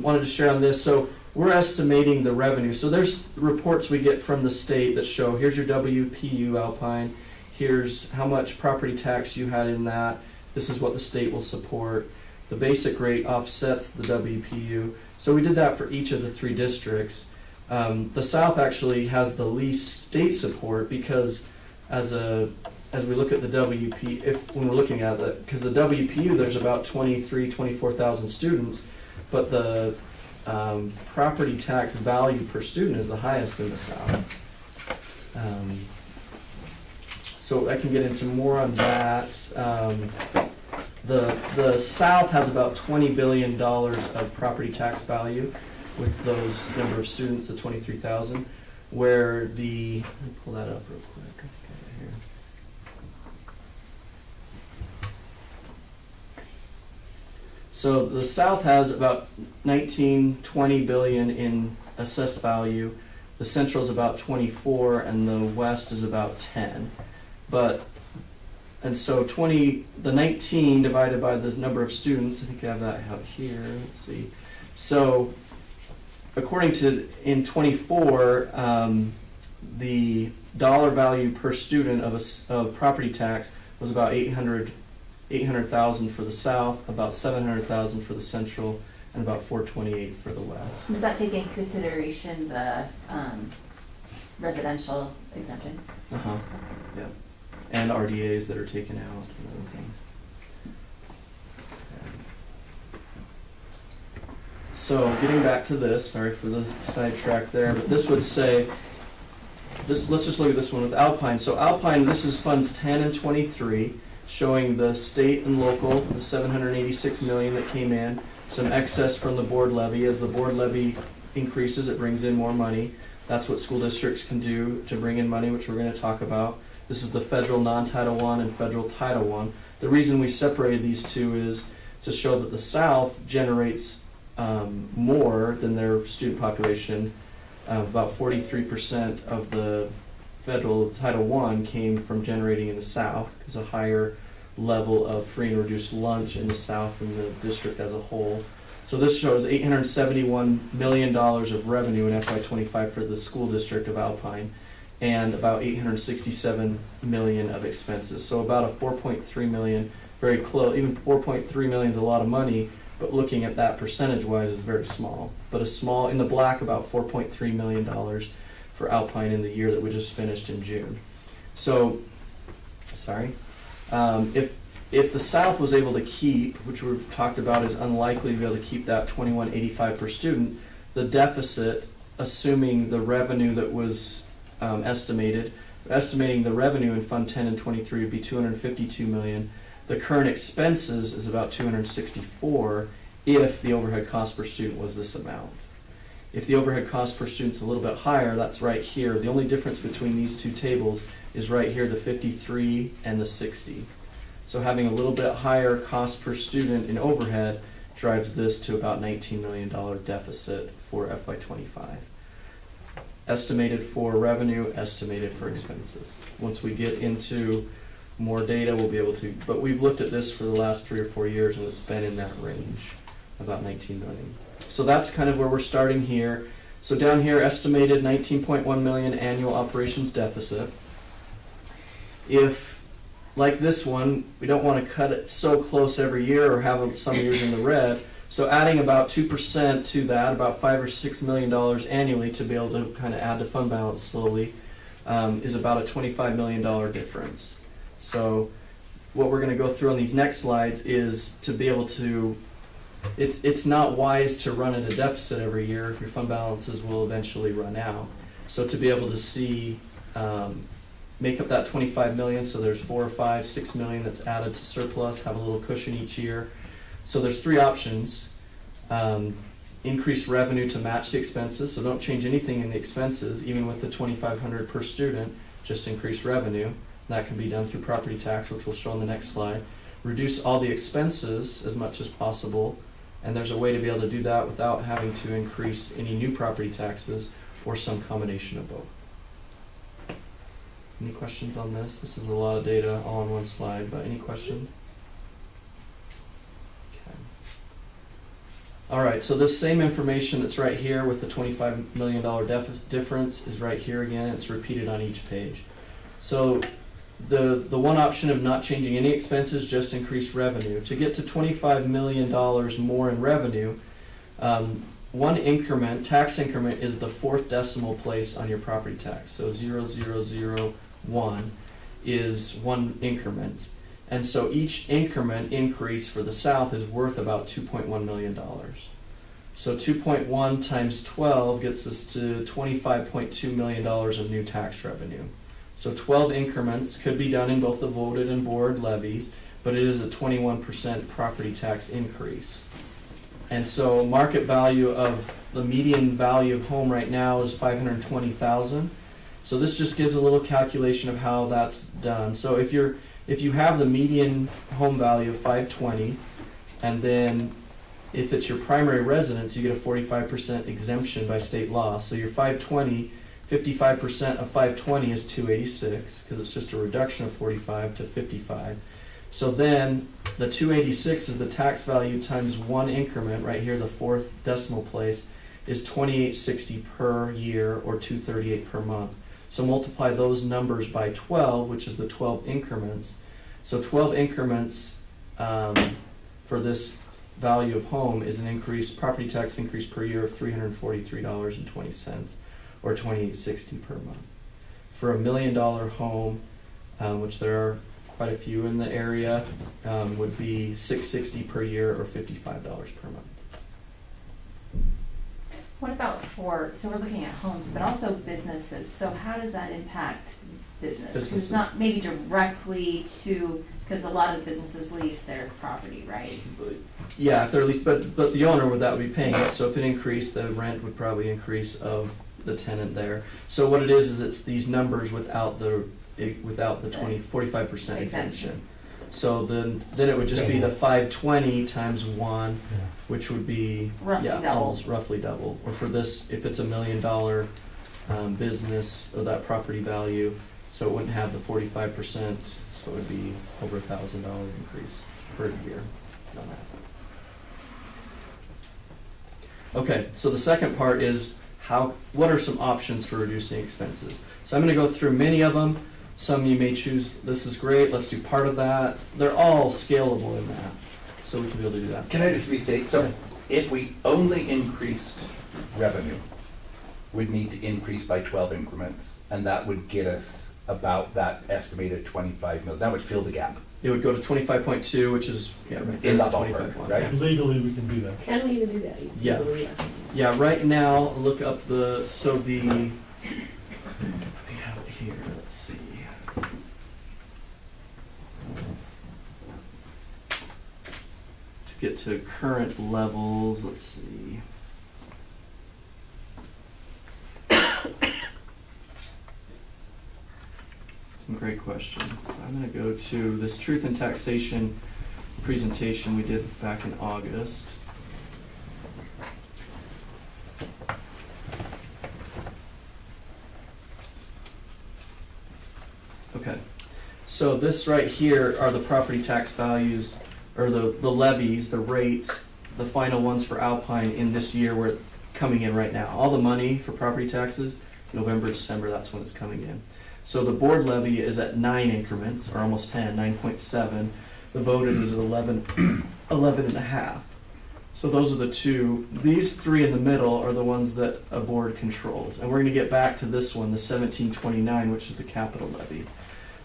wanted to share on this, so we're estimating the revenue. So there's reports we get from the state that show here's your WPU Alpine, here's how much property tax you had in that, this is what the state will support. The basic rate offsets the WPU. So we did that for each of the 3 districts. The South actually has the least state support because as we look at the WP, when we're looking at it, because the WPU, there's about 24,000 students, but the property tax value per student is the highest in the South. So I can get into more on that. The South has about $20 billion of property tax value with those number of students, the 23,000, where let me pull that up real quick. Here. So the South has about 19-20 billion in assessed value. The Central is about 24, and the West is about 10. And so the 19 divided by the number of students, I think I have that out here, let's see. So according to, in 24, the dollar value per student of property tax was about 800,000 for the South, about 700,000 for the Central, and about 428 for the West. Does that take into consideration the residential exemption? Uh-huh, yeah. And RDAs that are taken out and other things. So getting back to this, sorry for the sidetrack there, but this would say, let's just look at this one with Alpine. So Alpine, this is funds 10 and 23, showing the state and local, the 786 million that came in, some excess from the board levy. As the board levy increases, it brings in more money. That's what school districts can do to bring in money, which we're going to talk about. This is the federal non-Title I and federal Title I. The reason we separated these two is to show that the South generates more than their student population. About 43% of the federal Title I came from generating in the South, because a higher level of free and reduced lunch in the South than the district as a whole. So this shows $871 million of revenue in FY25 for the school district of Alpine, and about $867 million of expenses. So about a $4.3 million, very close. Even $4.3 million is a lot of money, but looking at that percentage-wise is very small. But a small, in the black, about $4.3 million for Alpine in the year that we just finished in June. So, sorry. If the South was able to keep, which we've talked about is unlikely to be able to keep that $21.85 per student, the deficit, assuming the revenue that was estimating the revenue in Fund 10 and 23 would be $252 million. The current expenses is about $264 if the overhead cost per student was this amount. If the overhead cost per student is a little bit higher, that's right here. The only difference between these two tables is right here, the 53 and the 60. So having a little bit higher cost per student in overhead drives this to about $19 million deficit for FY25. Estimated for revenue, estimated for expenses. Once we get into more data, we'll be able to, but we've looked at this for the last 3 or 4 years, and it's been in that range, about 19 million. So that's kind of where we're starting here. So down here, estimated 19.1 million annual operations deficit. If, like this one, we don't want to cut it so close every year or have some years in the red, so adding about 2% to that, about $5 or $6 million annually to be able to kind of add to fund balance slowly, is about a $25 million difference. So what we're going to go through on these next slides is to be able to, it's not wise to run at a deficit every year if your fund balances will eventually run out. So to be able to see, make up that 25 million, so there's 4 or 5, 6 million that's added to surplus, have a little cushion each year. So there's 3 options. Increase revenue to match the expenses, so don't change anything in the expenses, even with the $2,500 per student, just increase revenue. That can be done through property tax, which we'll show on the next slide. Reduce all the expenses as much as possible, and there's a way to be able to do that without having to increase any new property taxes or some combination of both. Any questions on this? This is a lot of data all on one slide, but any questions? Okay. All right, so this same information that's right here with the $25 million difference is right here again. It's repeated on each page. So the one option of not changing any expenses, just increase revenue. To get to $25 million more in revenue, one increment, tax increment, is the 4th decimal place on your property tax. So 0001 is one increment. And so each increment increase for the South is worth about $2.1 million. So 2.1 times 12 gets us to $25.2 million of new tax revenue. So 12 increments could be done in both the voted and board levies, but it is a 21% property tax increase. And so market value of the median value of home right now is $520,000. So this just gives a little calculation of how that's done. So if you have the median home value of $520, and then if it's your primary residence, you get a 45% exemption by state law. So your 520, 55% of 520 is 286, because it's just a reduction of 45 to 55. So then the 286 is the tax value times one increment, right here, the fourth decimal place, is 2860 per year, or 238 per month. So multiply those numbers by 12, which is the 12 increments. So 12 increments for this value of home is an increase, property tax increase per year of $343.20, or $2860 per month. For $1 million home, which there are quite a few in the area, would be $660 per year, or $55 per month. What about so we're looking at homes, but also businesses. So how does that impact business? 'Cause Businesses. it's not maybe directly because a lot of businesses lease their property, right? Yeah, if they're leased, but the owner would be paying it. So if it increased, the rent would probably increase of the tenant there. So what it is it's these numbers without the 45% exemption. So then it would just be the 520 times 1, Yeah. which would be Roughly double. almost roughly double. Or for this, if it's $1 million business, or that property value, so it wouldn't have the 45%, so it would be over $1,000 increase per year on that. Okay, so the second part is what are some options for reducing expenses? So I'm going to go through many of them. Some you may choose, this is great, let's do part of that. They're all scalable in that, so we can be able to do that. Can I just restate? So if we only increased revenue, we'd need to increase by 12 increments, and that would get us about that estimated 25 million. That would fill the gap. It would go to 25.2, which is, right there, In the 25.1. ballpark, right? Legally, we can do that. Can we even do that? Yeah. Yeah, right now, look up we have it here, let's see. To get to current levels, let's see. Some great questions. I'm going to go to this truth and taxation presentation we did back in August. Okay, so this right here are the property tax values, or the levies, the rates, the final ones for Alpine in this year where it's coming in right now. All the money for property taxes, November, December, that's when it's coming in. So the board levy is at 9 increments, or almost 10, 9.7. The voted is at 11 and a half. So those are the two. These three in the middle are the ones that a board controls. And we're going to get back to this one, the 1729, which is the capital levy.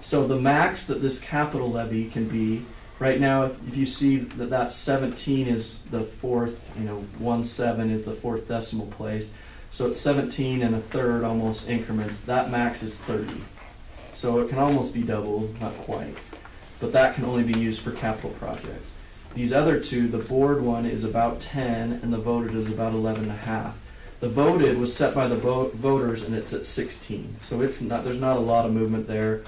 So the max that this capital levy can be, right now, if you see that that 17 is the fourth, 17 is the fourth decimal place. So it's 17 and a third almost increments. That max is 30. So it can almost be doubled, not quite. But that can only be used for capital projects. These other two, the board one is about 10 and the voted is about 11 and a half. The voted was set by the voters and it's at 16. So there's not a lot of movement there.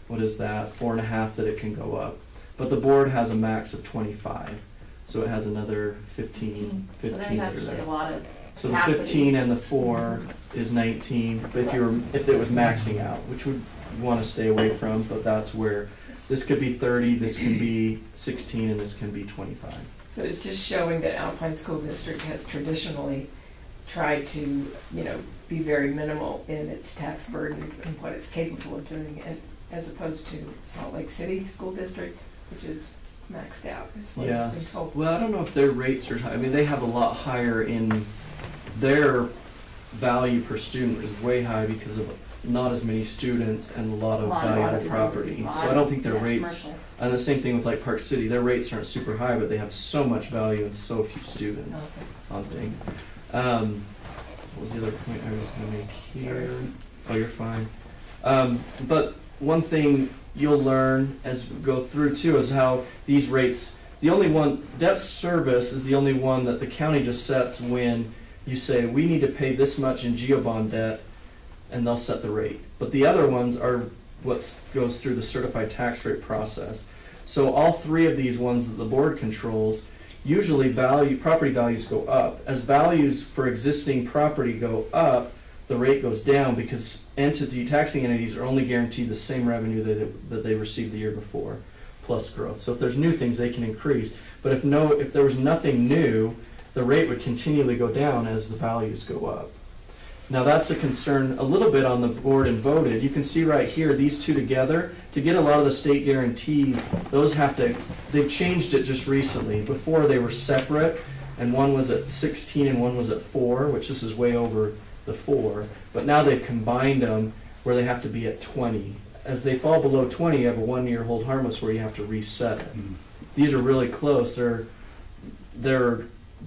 What is that? 4.5 that it can go up. But the board has a max of 25. So it has another 15 So there's that are actually there. a lot of So the capacity. 15 and the 4 is 19, but if it was maxing out, which we want to stay away from, but that's where this could be 30, this can be 16, and this can be 25. So it's just showing that Alpine School District has traditionally tried to, be very minimal in its tax burden and what it's capable of doing, and as opposed to Salt Lake City School District, which is maxed out, is what I've been Yes. told. Well, I don't know if their rates are high. I mean, they have a lot higher in their value per student is way high because of not as many students and a lot of valuable property. So I don't think their rates, commercial. and the same thing with like Park City, their rates aren't super high, but they have so much value and so few students Okay. on things. What was the other point I was going to make here? Oh, you're fine. But one thing you'll learn as we go through too is how these rates, the only one, debt service is the only one that the county just sets when you say, we need to pay this much in GeoBond debt, and they'll set the rate. But the other ones are what goes through the certified tax rate process. So all three of these ones that the board controls, usually property values go up. As values for existing property go up, the rate goes down because taxing entities are only guaranteed the same revenue that they received the year before, plus growth. So if there's new things, they can increase. But if there was nothing new, the rate would continually go down as the values go up. Now that's a concern a little bit on the board and voted. You can see right here, these two together, to get a lot of the state guarantees, they've changed it just recently. Before they were separate, and one was at 16 and one was at 4, which this is way over the 4. But now they've combined them where they have to be at 20. As they fall below 20, you have a 1-year hold harmless where you have to reset it. These are really close. They're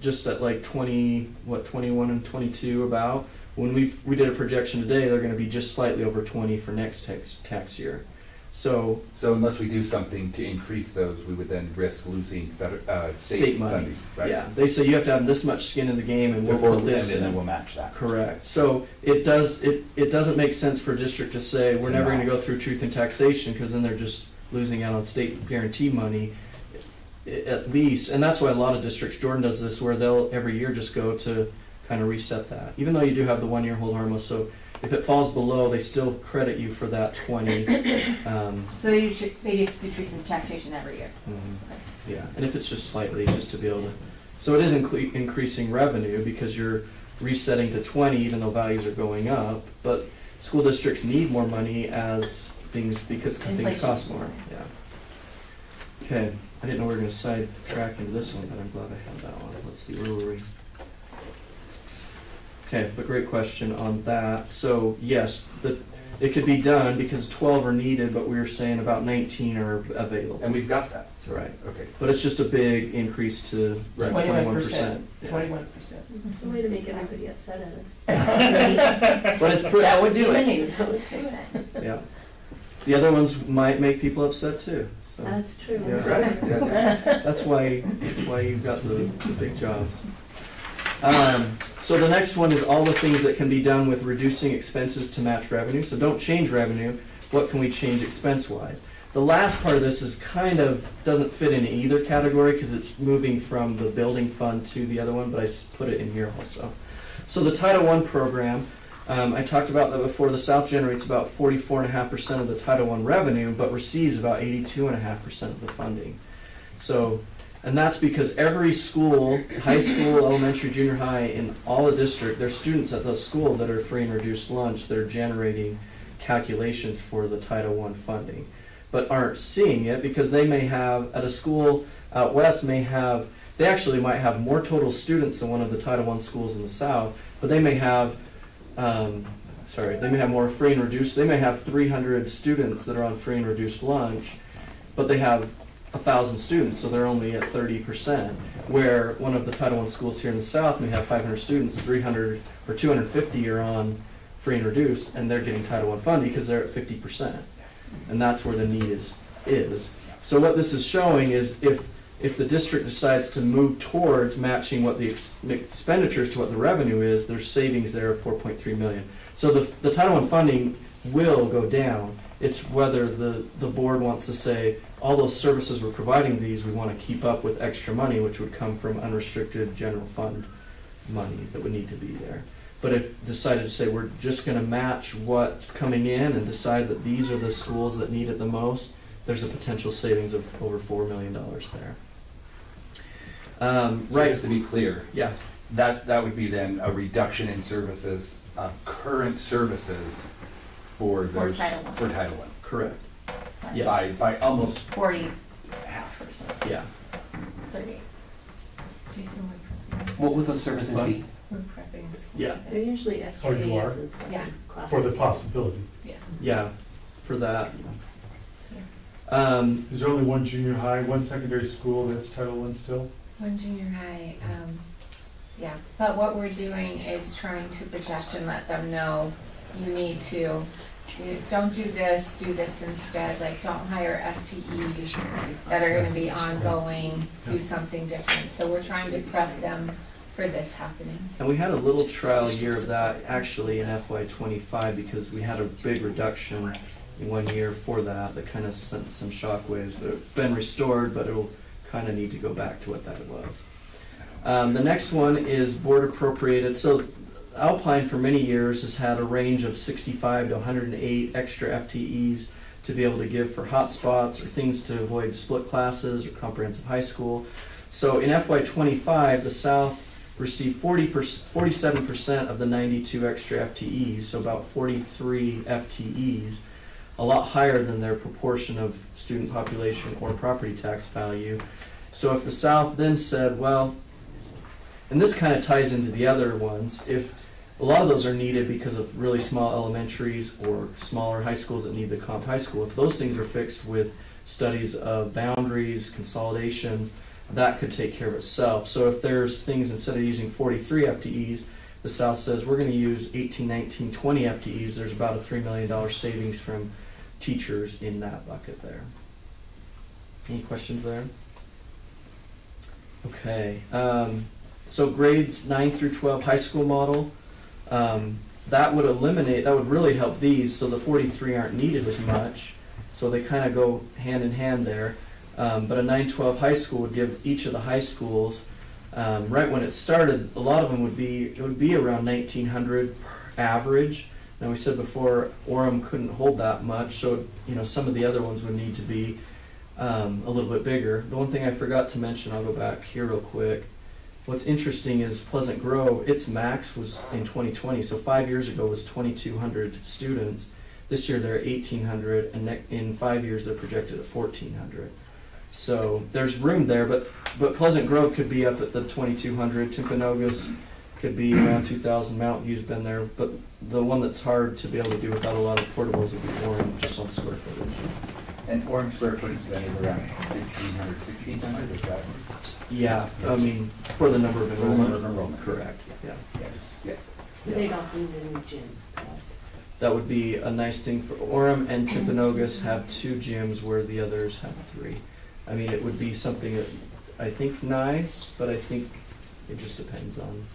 just at like 21 and 22 about. When we did a projection today, they're going to be just slightly over 20 for next tax year. So unless we do something to increase those, we would then risk losing state money, funding, right? Yeah, they say you have to have this much skin in the game, and we'll put this in. And then we'll match that. Correct. So it doesn't make sense for a district to say we're never going to go through truth and taxation, because then they're just losing out on state guarantee money, at least. And that's why a lot of districts, Jordan does this, where they'll every year just go to kind of reset that, even though you do have the 1-year hold harmless. So if it falls below, they still credit you for that 20. So they just do truth and taxation every year? Yeah, and if it's just slightly, just to be able to, so it is increasing revenue because you're resetting to 20 even though values are going up, but school districts need more money because things cost more. Yeah. Okay, I didn't know we were going to sidetrack into this one, but I'm glad I had that one. Let's see, where were we? Okay, but great question on that. So yes, it could be done because 12 are needed, but we were saying about 19 are available. And we've got that. So, right. Okay. But it's just a big increase to 21%. 21%. It's a way to make everybody upset at us. But it's That would do it. Yeah. The other ones might make people upset too. So That's true. Yeah. Right? Yeah. that's why you've got the big jobs. So the next one is all the things that can be done with reducing expenses to match revenue. So don't change revenue. What can we change expense-wise? The last part of this is kind of doesn't fit in either category because it's moving from the building fund to the other one, but I put it in here also. So the Title I program, I talked about that before. The South generates about 44.5% of the Title I revenue, but receives about 82.5% of the funding. So, and that's because every school, high school, elementary, junior high, in all the district, there's students at the school that are free and reduced lunch. They're generating calculations for the Title I funding, but aren't seeing it because they may have, at a school out west, they actually might have more total students than one of the Title I schools in the South, but they may have, they may have more free and reduced. They may have 300 students that are on free and reduced lunch, but they have 1,000 students, so they're only at 30%, where one of the Title I schools here in the South may have 500 students, 300 or 250 are on free and reduced, and they're getting Title I funding because they're at 50%. And that's where the need is. So what this is showing is if the district decides to move towards matching what the expenditures to what the revenue is, there's savings there of $4.3 million. So the Title I funding will go down. It's whether the board wants to say, all those services we're providing these, we want to keep up with extra money, which would come from unrestricted general fund money that would need to be there. But if decided to say we're just going to match what's coming in and decide that these are the schools that need it the most, there's a potential savings of over $4 million there. So just to be clear, Yeah. that would be then a reduction in services, current services for Title I. For Title I. Correct. Yes. By almost 40%. Yeah. 38. Jason, What would those services be? we're prepping the school. Yeah. They're usually extra Oh, you are? aids and stuff. Yeah. Classes. For the possibility. Yeah. For that. Is there only one junior high, one secondary school that's Title I still? One junior high, yeah. But what we're doing is trying to project and let them know you need to don't do this instead, like don't hire FTEs that are gonna be ongoing, do something different. So we're trying to prep them for this happening. And we had a little trial year of that actually in FY25 because we had a big reduction in 1 year for that kind of sent some shockwaves, but it's been restored, but it'll kind of need to go back to what that was. The next one is board appropriated. So Alpine for many years has had a range of 65 to 108 extra FTEs to be able to give for hotspots or things to avoid split classes or comprehensive high school. So in FY25, the South received 47% of the 92 extra FTEs, so about 43 FTEs, a lot higher than their proportion of student population or property tax value. So if the South then said, well, and this kind of ties into the other ones, if a lot of those are needed because of really small elementaries or smaller high schools that need the comp high school, if those things are fixed with studies of boundaries, consolidations, that could take care of itself. So if there's things, instead of using 43 FTEs, the South says we're going to use 18, 19, 20 FTEs, there's about a $3 million savings from teachers in that bucket there. Any questions there? Okay. So grades 9 through 12 high school model, that would really help these, so the 43 aren't needed as much. So they kind of go hand in hand there. But a 9-12 high school would give each of the high schools, right when it started, a lot of them would be around 1,900 average. Now we said before Orem couldn't hold that much, so some of the other ones would need to be a little bit bigger. The one thing I forgot to mention, I'll go back here real quick. What's interesting is Pleasant Grove, its max was in 2020, so 5 years ago was 2,200 students. This year they're 1,800, and in 5 years they're projected at 1,400. So there's room there, but Pleasant Grove could be up at the 2,200. Timpanogos could be around 2,000. Mountain View's been there, but the one that's hard to be able to do without a lot of portables would be Orem, just on square footage. And Orem square footage then is around 1,500, 1,600, is that? Yeah, I mean, for the number of enrollment. Enrollment. Correct, yeah. Yeah. They'd also need a new gym. That would be a nice thing for Orem, and Timpanogos have 2 gyms where the others have 3. I mean, it would be something that I think nice, but I think it just depends on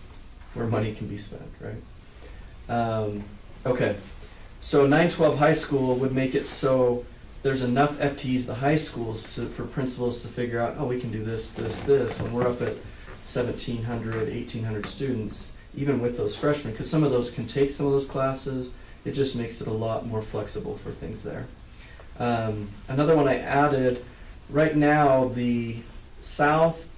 where money can be spent, right? Okay, so 9-12 high school would make it so there's enough FTEs at the high schools for principals to figure out, oh, we can do this, this, this, when we're up at 1,700, 1,800 students, even with those freshmen, because some of those can take some of those classes. It just makes it a lot more flexible for things there. Another one I added, right now the South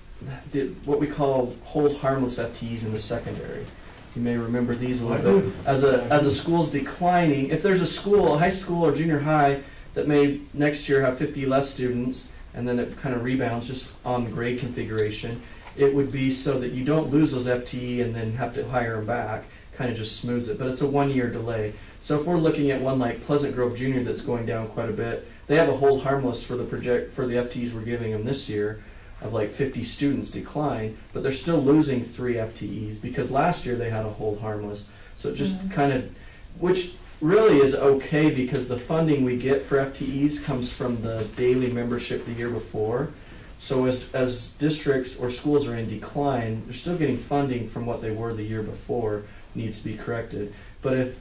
did what we call hold harmless FTEs in the secondary. You may remember these a little bit. As a school's declining, if there's a school, a high school or junior high that may next year have 50 less students, and then it kind of rebounds just on the grade configuration, it would be so that you don't lose those FTE and then have to hire them back, kind of just smooths it, but it's a 1-year delay. So if we're looking at one like Pleasant Grove Junior that's going down quite a bit, they have a hold harmless for the FTEs we're giving them this year of like 50 students decline, but they're still losing 3 FTEs because last year they had a hold harmless. So it just kind of, which really is okay because the funding we get for FTEs comes from the daily membership the year before. So as districts or schools are in decline, they're still getting funding from what they were the year before, needs to be corrected. But if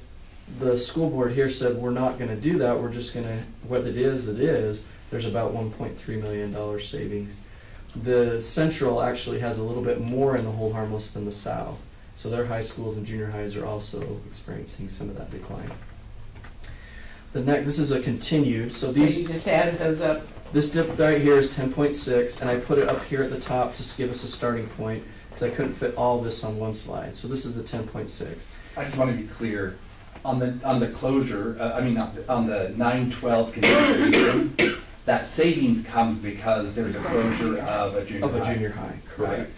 the school board here said we're not going to do that, we're just going to, what it is, there's about $1.3 million savings. The Central actually has a little bit more in the hold harmless than the South. So their high schools and junior highs are also experiencing some of that decline. This is a continued, so these... So you just added those up? This dip right here is 10.6, and I put it up here at the top to give us a starting point, because I couldn't fit all this on one slide. So this is the 10.6. I just want to be clear, on the closure, on the 9-12 configuration, that savings comes because there's a closure of a junior high. Correct. Right.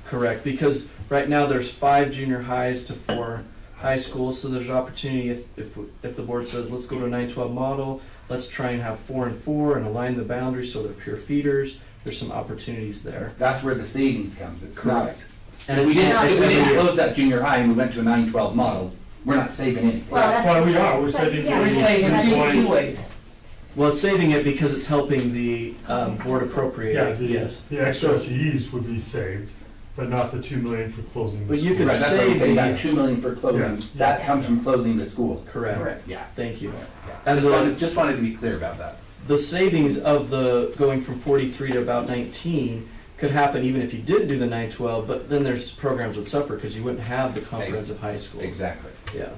Correct, because right now there's 5 junior highs to 4 high schools, so there's opportunity if the board says let's go to a 9-12 model, let's try and have 4 and 4 and align the boundaries so they're pure feeders. There's some opportunities there. That's where the savings comes. It's correct. And if we didn't close that junior high and we went to a 9-12 model, We're not saving anything. Well, that's- Well, we are, we're but saving. yeah. We're saving That's- two ways. Well, it's saving it because it's helping the board appropriate. Yeah, it, yes. the extra FTEs would be saved, but not the 2 million for closing the But you school. could Right, that's what I'm save saying, that these. 2 million for closing, Yes. that comes from closing the school. Correct. Correct. Yeah. Thank you. Yeah. And Just wanted to be clear about that. the savings of the going from 43 to about 19 could happen even if you didn't do the 912, but then there's programs would suffer because you wouldn't have the comprehensive high schools. Exactly. Yes.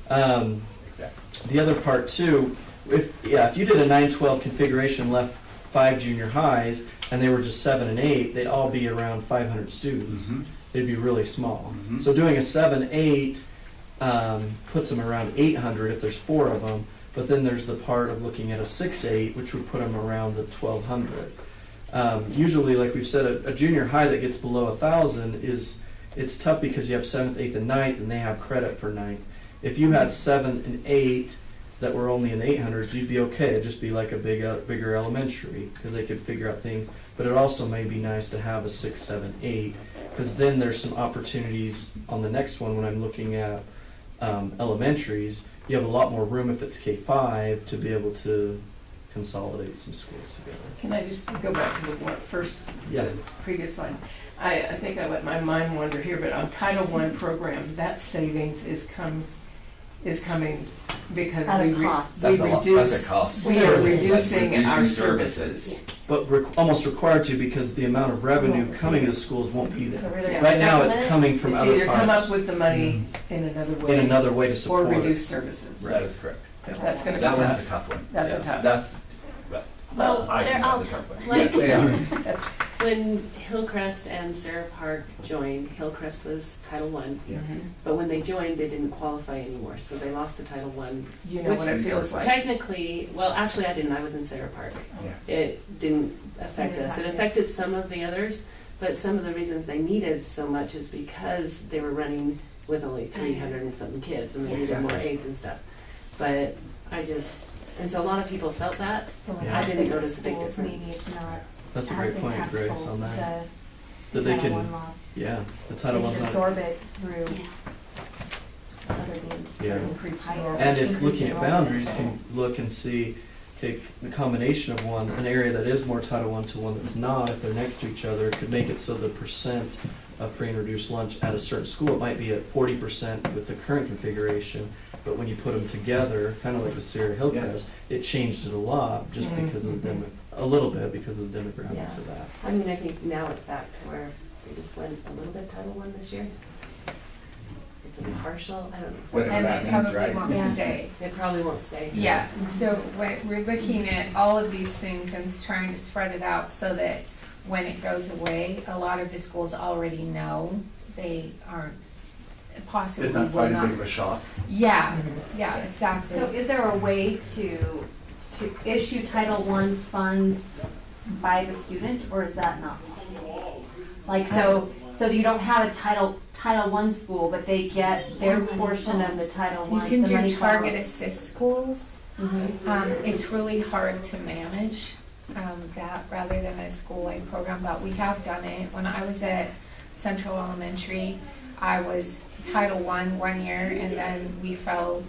Exactly. The other part too, if you did a 912 configuration, left 5 junior highs, and they were just 7 and 8, they'd all be around 500 students. Mhm. They'd be really small. Mhm. So doing a 7-8 puts them around 800 if there's 4 of them. But then there's the part of looking at a 6-8, which would put them around the 1200. Usually, like we've said, a junior high that gets below 1,000 it's tough because you have 7th, 8th, and 9th, and they have credit for 9th. If you had 7 and 8 that were only in the 800s, you'd be okay. It'd just be like a bigger elementary because they could figure out things. But it also may be nice to have a 6, 7, 8 because then there's some opportunities on the next one when I'm looking at elementaries. You have a lot more room if it's K-5 to be able to consolidate some schools together. Can I just go back to the first, Yeah. the previous slide? I think I let my mind wander here, but on Title I programs, that savings is coming because Out of we cost. That's a cost. we are That's reducing reducing our services. services. But almost required to because the amount of revenue coming to the schools won't be So there. really, Right now, it's supplement it? coming from It's other either come up parts with the money in another way. in another way to Or support it. reduce services. That is correct. That's gonna be That one's a tough. tough one. That's a Yeah. tough. That's, Well, I they're think all that's a tough one. Like- Yes, they are. That's, When Hillcrest and Sarah Park joined, Hillcrest was Title I, Yeah. but when they joined, they didn't qualify anymore, so they lost the Title I. you know Which what it feels like. Technically, well, actually, I didn't, I was in Sarah Park. Yeah. It didn't affect us. It affected some of the others, but some of the reasons they needed so much is because they were running with only 300 and something kids, and they needed more aides and stuff. But and so a lot of people felt that. So when Yeah. I it's didn't bigger notice a big schools, difference. maybe it's not That's a as great point, Grace, impactful, on that. the That they Title can, I loss. yeah, the Title They I's can not. absorb it through Yeah. other means. Yeah. Increase higher. And if increase looking at enrollment. boundaries, can look and see, okay, the combination of an area that is more Title I to one that's not, if they're next to each other, could make it so the percent of free and reduced lunch at a certain school, it might be at 40% with the current configuration, but when you put them together, kind of like the Sierra Hillcrest, it changed it a lot just because of the a little bit because of the demographics Yeah. of that. I mean, I think now it's back to where they just went a little bit Title I this year. It's a partial, I don't know. Whatever And that they means, probably right? won't Yeah. stay. It probably won't stay. Yeah, so we're looking at all of these things and trying to spread it out so that when it goes away, a lot of the schools already know they aren't, possibly It's not will quite as not. big of a shock. Yeah, yeah, exactly. So is there a way to issue Title I funds by the student, or is that not possible? Like, so you don't have a Title I school, but they get their portion of the Title You I, can the do money target follows. assist schools. It's really hard to manage that rather than a school-wide program, but we have done it. When I was at Central Elementary, I was Title I 1 year, and then we fell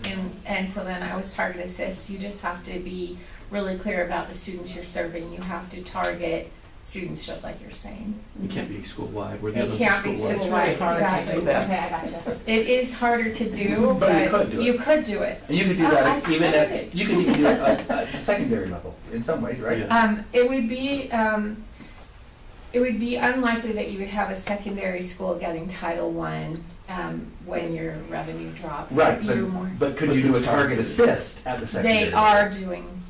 in, and so then I was target assist. You just have to be really clear about the students you're serving. You have to target students just like you're saying. You can't be school-wide, where the It others can't are be school-wide. It's school-wide, really hard to exactly. do that. Okay, I gotcha. It is harder to do, But you but could do it. you could do it. And you could do I that did even it. at, you could even do it at the secondary level in some ways, right? Yeah. It would be unlikely that you would have a secondary school getting Title I, when your revenue drops. Right, You're more, but could But you do the a target target- assist at the secondary? they level? are doing,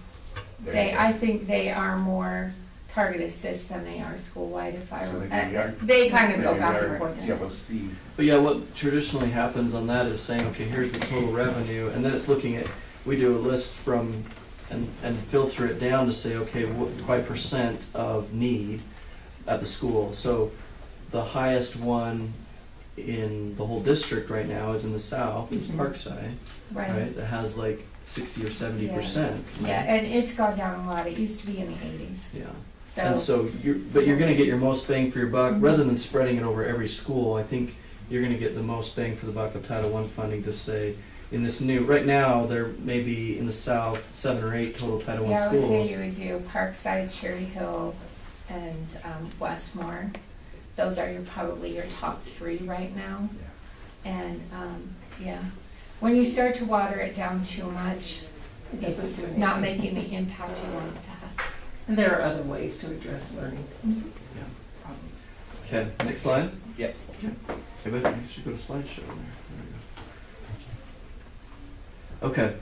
There you go. I think they are more target assist than they are school-wide if I So were, maybe we are- they kind of go maybe back we and are- forth. Yeah, we'll see. But yeah, what traditionally happens on that is saying, okay, here's the total revenue, and then it's looking at, we do a list from, and filter it down to say, okay, what, by percent of need at the school. So the highest one in the whole district right now is in the south, is Mhm. Parkside, Right, right? That has like 60 or 70%. yeah, and it's gone down a lot. It used to be in the 80s. Yeah. So, And so you're gonna get your most bang for your buck, Mhm. rather than spreading it over every school. I think you're gonna get the most bang for the buck of Title I funding to say, in this new, right now, there may be in the south 7 or 8 total Title I Yeah, I would say schools. you would do Parkside, Cherry Hill, and Westmore. Those are probably your top 3 right now. And, yeah, when you start to water it down too much, it's not making the impact you want it to have. And there are other ways to address learning. Okay, next slide. Yeah. Okay, but you should go to slideshow there. There we go. Okay,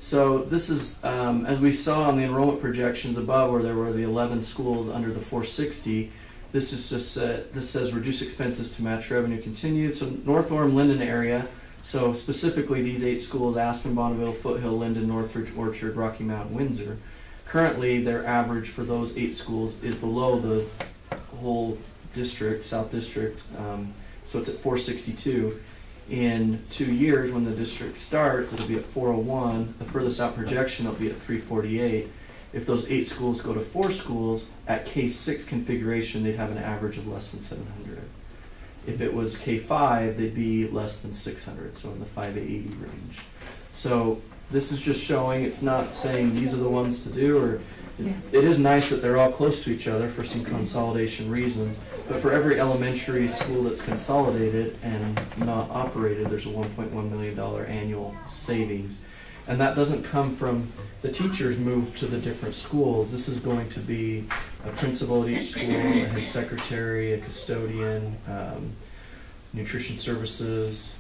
so this is, as we saw on the enrollment projections above, where there were the 11 schools under the 460, this is just, this says reduce expenses to match revenue continued. So North Orem, Linden area, so specifically these 8 schools, Aspen, Bonneville, Foothill, Linden, Northridge, Orchard, Rocky Mount, Windsor. Currently, their average for those 8 schools is below the whole district, South District, so it's at 462. In 2 years, when the district starts, it'll be at 401. The furthest out projection, it'll be at 348. If those 8 schools go to 4 schools, at K6 configuration, they'd have an average of less than 700. If it was K5, they'd be less than 600, so in the 580 range. So this is just showing, it's not saying these are the ones to do, or it is nice that they're all close to each other for some consolidation reasons, but for every elementary school that's consolidated and not operated, there's a $1.1 million annual savings. And that doesn't come from the teachers moved to the different schools. This is going to be a principal at each school, a head secretary, a custodian, nutrition services,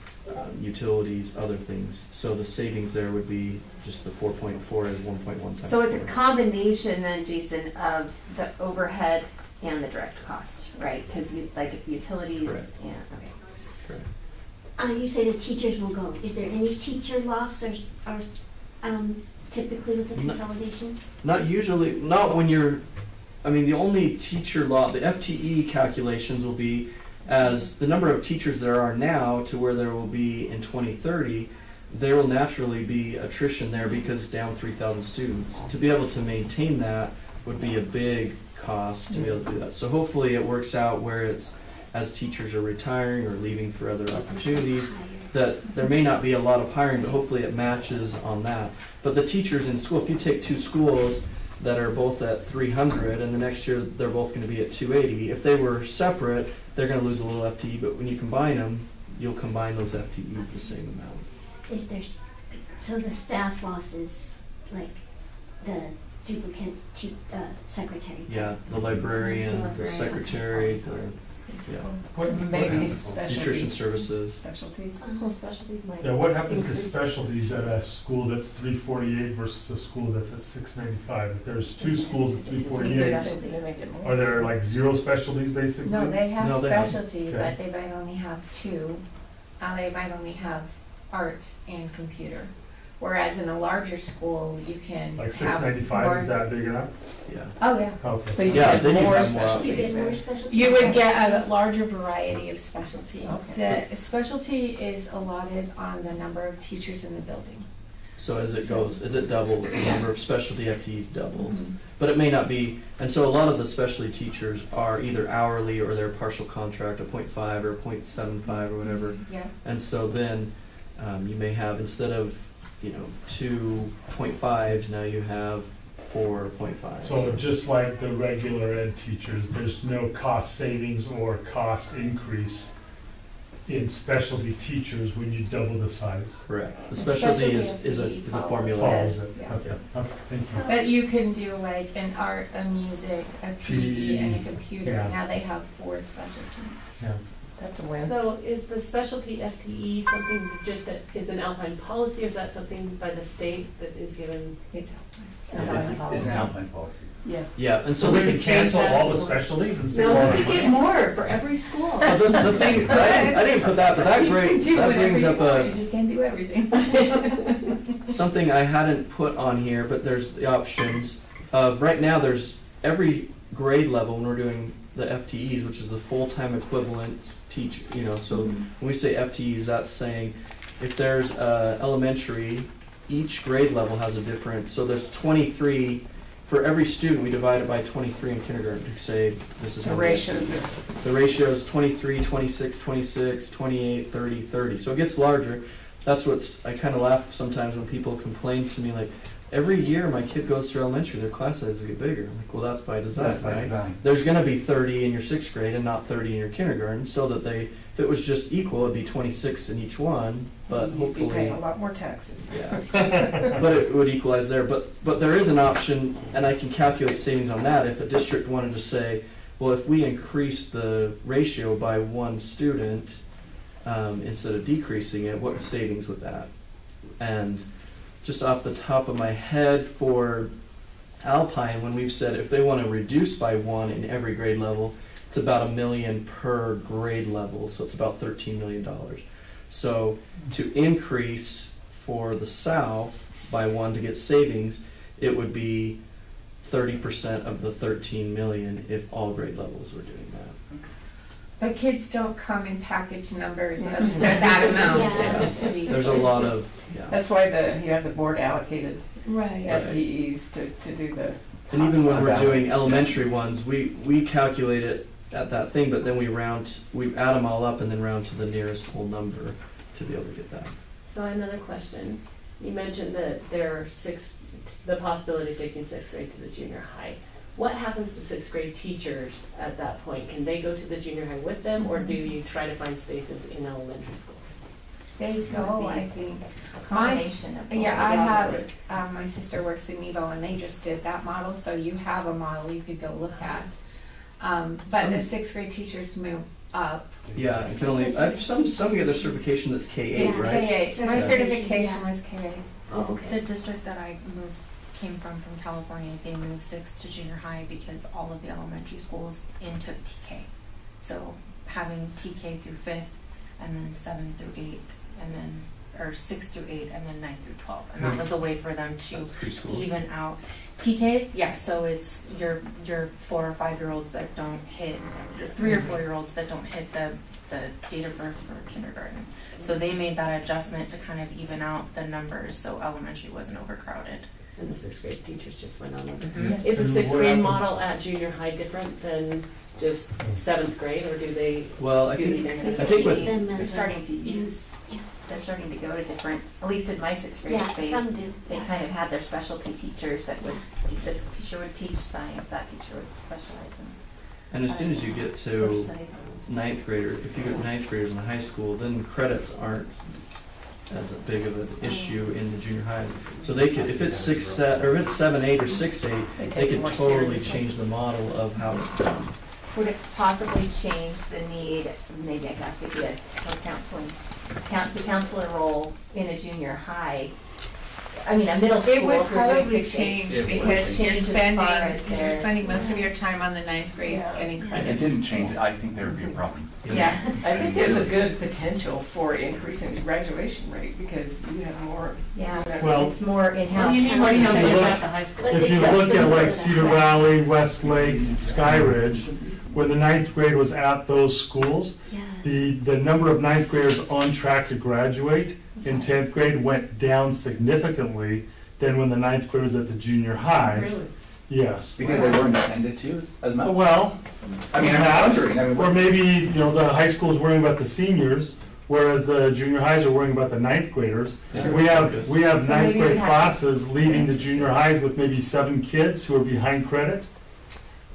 utilities, other things. So the savings there would be just the 4.4 as 1.1 times. So it's a 4. combination then, Jason, of the overhead and the direct cost, right? Because like if utilities, Correct. yeah, okay. Correct. You say the teachers will go. Is there any teacher loss or typically with the No. consolidation? Not usually, not when you're, I mean, the only teacher law, the FTE calculations will be as the number of teachers there are now to where there will be in 2030, there will naturally be attrition there because down 3,000 students. To be able to maintain that would be a big cost to be able to do that. So hopefully it works out where it's, as teachers are retiring or leaving for other opportunities, that there may not be a lot of hiring, but hopefully it matches on that. But the teachers in school, if you take 2 schools that are both at 300 and the next year they're both going to be at 280, if they were separate, they're going to lose a little FTE, but when you combine them, you'll combine those FTEs the same amount. Is there, so the staff losses, like the duplicate secretary? Yeah, the librarian, the Librarians. secretary, the What Maybe happens- nutrition specialties. services. Specialties. Well, specialties might. Yeah, what happens to increase. specialties at a school that's 348 versus a school that's at 695? If there's 2 schools at 348, They make it more. are there like 0 specialties basically? No, they have No, they have- specialty, okay. but they might only have 2. They might only have art and computer. Whereas in a larger school, you can Like have 695, more. is that big enough? Yeah. Oh, yeah. Okay. So you Yeah, get then you more have more You specialties get more there. specialties? You would get a larger variety of specialty. Okay. The specialty is allotted on the number of teachers in the building. So as it goes, as it doubles, the number of specialty FTEs doubles. Mhm. But it may not be, and so a lot of the specialty teachers are either hourly or they're partial contract, a 0.5 or 0.75 or whatever. Yeah. And so then you may have, instead of, 2.5s, now you have 4.5. So just like the regular ed teachers, there's no cost savings or cost increase in specialty teachers when you double the size? Correct. The The specialty specialty is a FTE follows formula. Follows it, Yeah. okay, okay, thank you. But you can do like an art, a music, a PE, and a computer. Yeah. Now they have 4 specialties. Yeah. That's a win. So is the specialty FTE something just that is an Alpine policy, or is that something by the state that is given? It's That's It's a policy. an Alpine policy. Yeah. Yeah, and So so we they can can change cancel that. all the specialties and say, No, well, we could get more for every school. The thing, I didn't put that, but that You can great, do that whatever brings you up want, you a, just can't do everything. something I hadn't put on here, but there's the options of, right now, there's every grade level, when we're doing the FTEs, which is the full-time equivalent teacher, so when we say FTEs, that's saying if there's elementary, each grade level has a different, so there's 23 for every student, we divide it by 23 in kindergarten to say this is The how many ratios students. are. The ratio is 23, 26, 26, 28, 30, 30. So it gets larger. That's what's, I kind of laugh sometimes when people complain to me like, every year my kid goes through elementary, their class sizes get bigger. I'm like, well, that's by design, That's by right? design. There's gonna be 30 in your sixth grade and not 30 in your kindergarten, so that they, if it was just equal, it'd be 26 in each one, but You'd be hopefully. paying a lot more taxes. Yeah. But it would equalize there, but there is an option, and I can calculate savings on that, if a district wanted to say, well, if we increase the ratio by one student, instead of decreasing it, what savings would that? And just off the top of my head, for Alpine, when we've said if they want to reduce by one in every grade level, it's about $1 million per grade level, so it's about $13 million. So to increase for the South by one to get savings, it would be 30% of the 13 million if all grade levels were doing that. But kids don't come in package numbers of that amount, Yeah. just to be. There's a lot of, yeah. That's why you have the board allocated Right. FTEs to do the. And even when we're Balance. doing elementary ones, we calculate it at that thing, but then we add them all up and then round to the nearest whole number to be able to get that. So another question, you mentioned that there are the possibility of taking sixth grade to the junior high. What happens to sixth grade teachers at that point? Can they go to the junior high with them, or do you try to find spaces in elementary school? They go, I think. Combination of both. Yeah, I Yes. have, my sister works in Nebo and they just did that model, so you have a model you could go look at. But the sixth grade teachers move up. Yeah, it can only, some get their certification that's K-8, It's right? K-8, my certification was K-8. Oh, okay. The district that I came from California, they moved 6 to junior high because all of the elementary schools took TK. So having TK through 5th, and then 7 through 8, and then, or 6 through 8, and then 9 through 12. And that was a way for them to That's preschool. even out. TK, yeah, so it's your 4 or 5 year olds that don't hit, your 3 or 4 year olds that don't hit the date of birth for kindergarten. So they made that adjustment to kind of even out the numbers so elementary wasn't overcrowded. And the sixth grade teachers just went on over. Mhm. Is the And sixth what grade happens- model at junior high different than just seventh grade, or do they Well, I do the think, same kind I of think thing? with, Them They're as starting to use, Yeah. they're starting to go to different, at least in my sixth grade, Yeah, they some do. kind of had their specialty teachers that would, this teacher would teach science, that teacher would specialize in and as soon as you get social to studies. ninth grader, if you get ninth graders in high school, then credits aren't as big of an issue in the junior highs. So they could, if it's 7, 8, or 6, 8, They they take it could more totally seriously. change the model of how it's done. Would it possibly change the need, maybe I can ask if yes, for counseling, the counselor role in a junior high? I mean, a middle school. It would if we're doing probably 6, 8. change It would because change as far as you're their- spending most of your time on the ninth grade Yeah. getting If it credit. didn't change it, I think there would be a problem. Yeah. I think there's a good potential for increasing the graduation rate because you have more. Yeah, Well, it's more in-house. Well, you need more If you counselors look- at the high school. If you look at like Cedar Valley, Westlake, Sky Ridge, when the ninth grade was at those schools, Yeah. the number of ninth graders on track to graduate in 10th grade went down significantly than when the ninth grade was at the junior high. Really? Yes. Because they weren't attended to as much. Well, I mean, I'm perhaps, wondering, I mean, or maybe, the high school's worrying about the seniors, whereas the junior highs are worrying about the ninth graders. Yeah. We have So ninth maybe we grade have- classes leaving the junior highs with maybe 7 kids who are behind credit.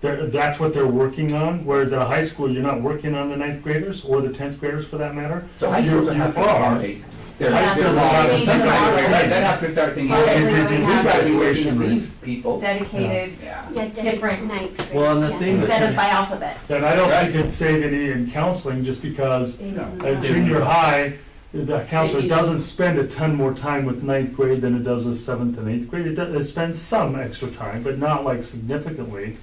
That's what they're working on, whereas at a high school, you're not working on the ninth graders, or the 10th graders for that matter. So high schools would have to You are. accommodate. Their High schools would have to laws, some kind of way, accommodate. right, they'd have to start thinking, Well, okay, we we've have got to be working graduation with rate. these people. Dedicated, Yeah. Yeah, Different- ninth grade. Well, and the yeah. thing instead of by alphabet. And I don't think it'd save any in counseling, just because No. at junior high, the counselor doesn't spend a ton more time with ninth grade than it does with 7th and 8th grade. It spends some extra time, but not like significantly.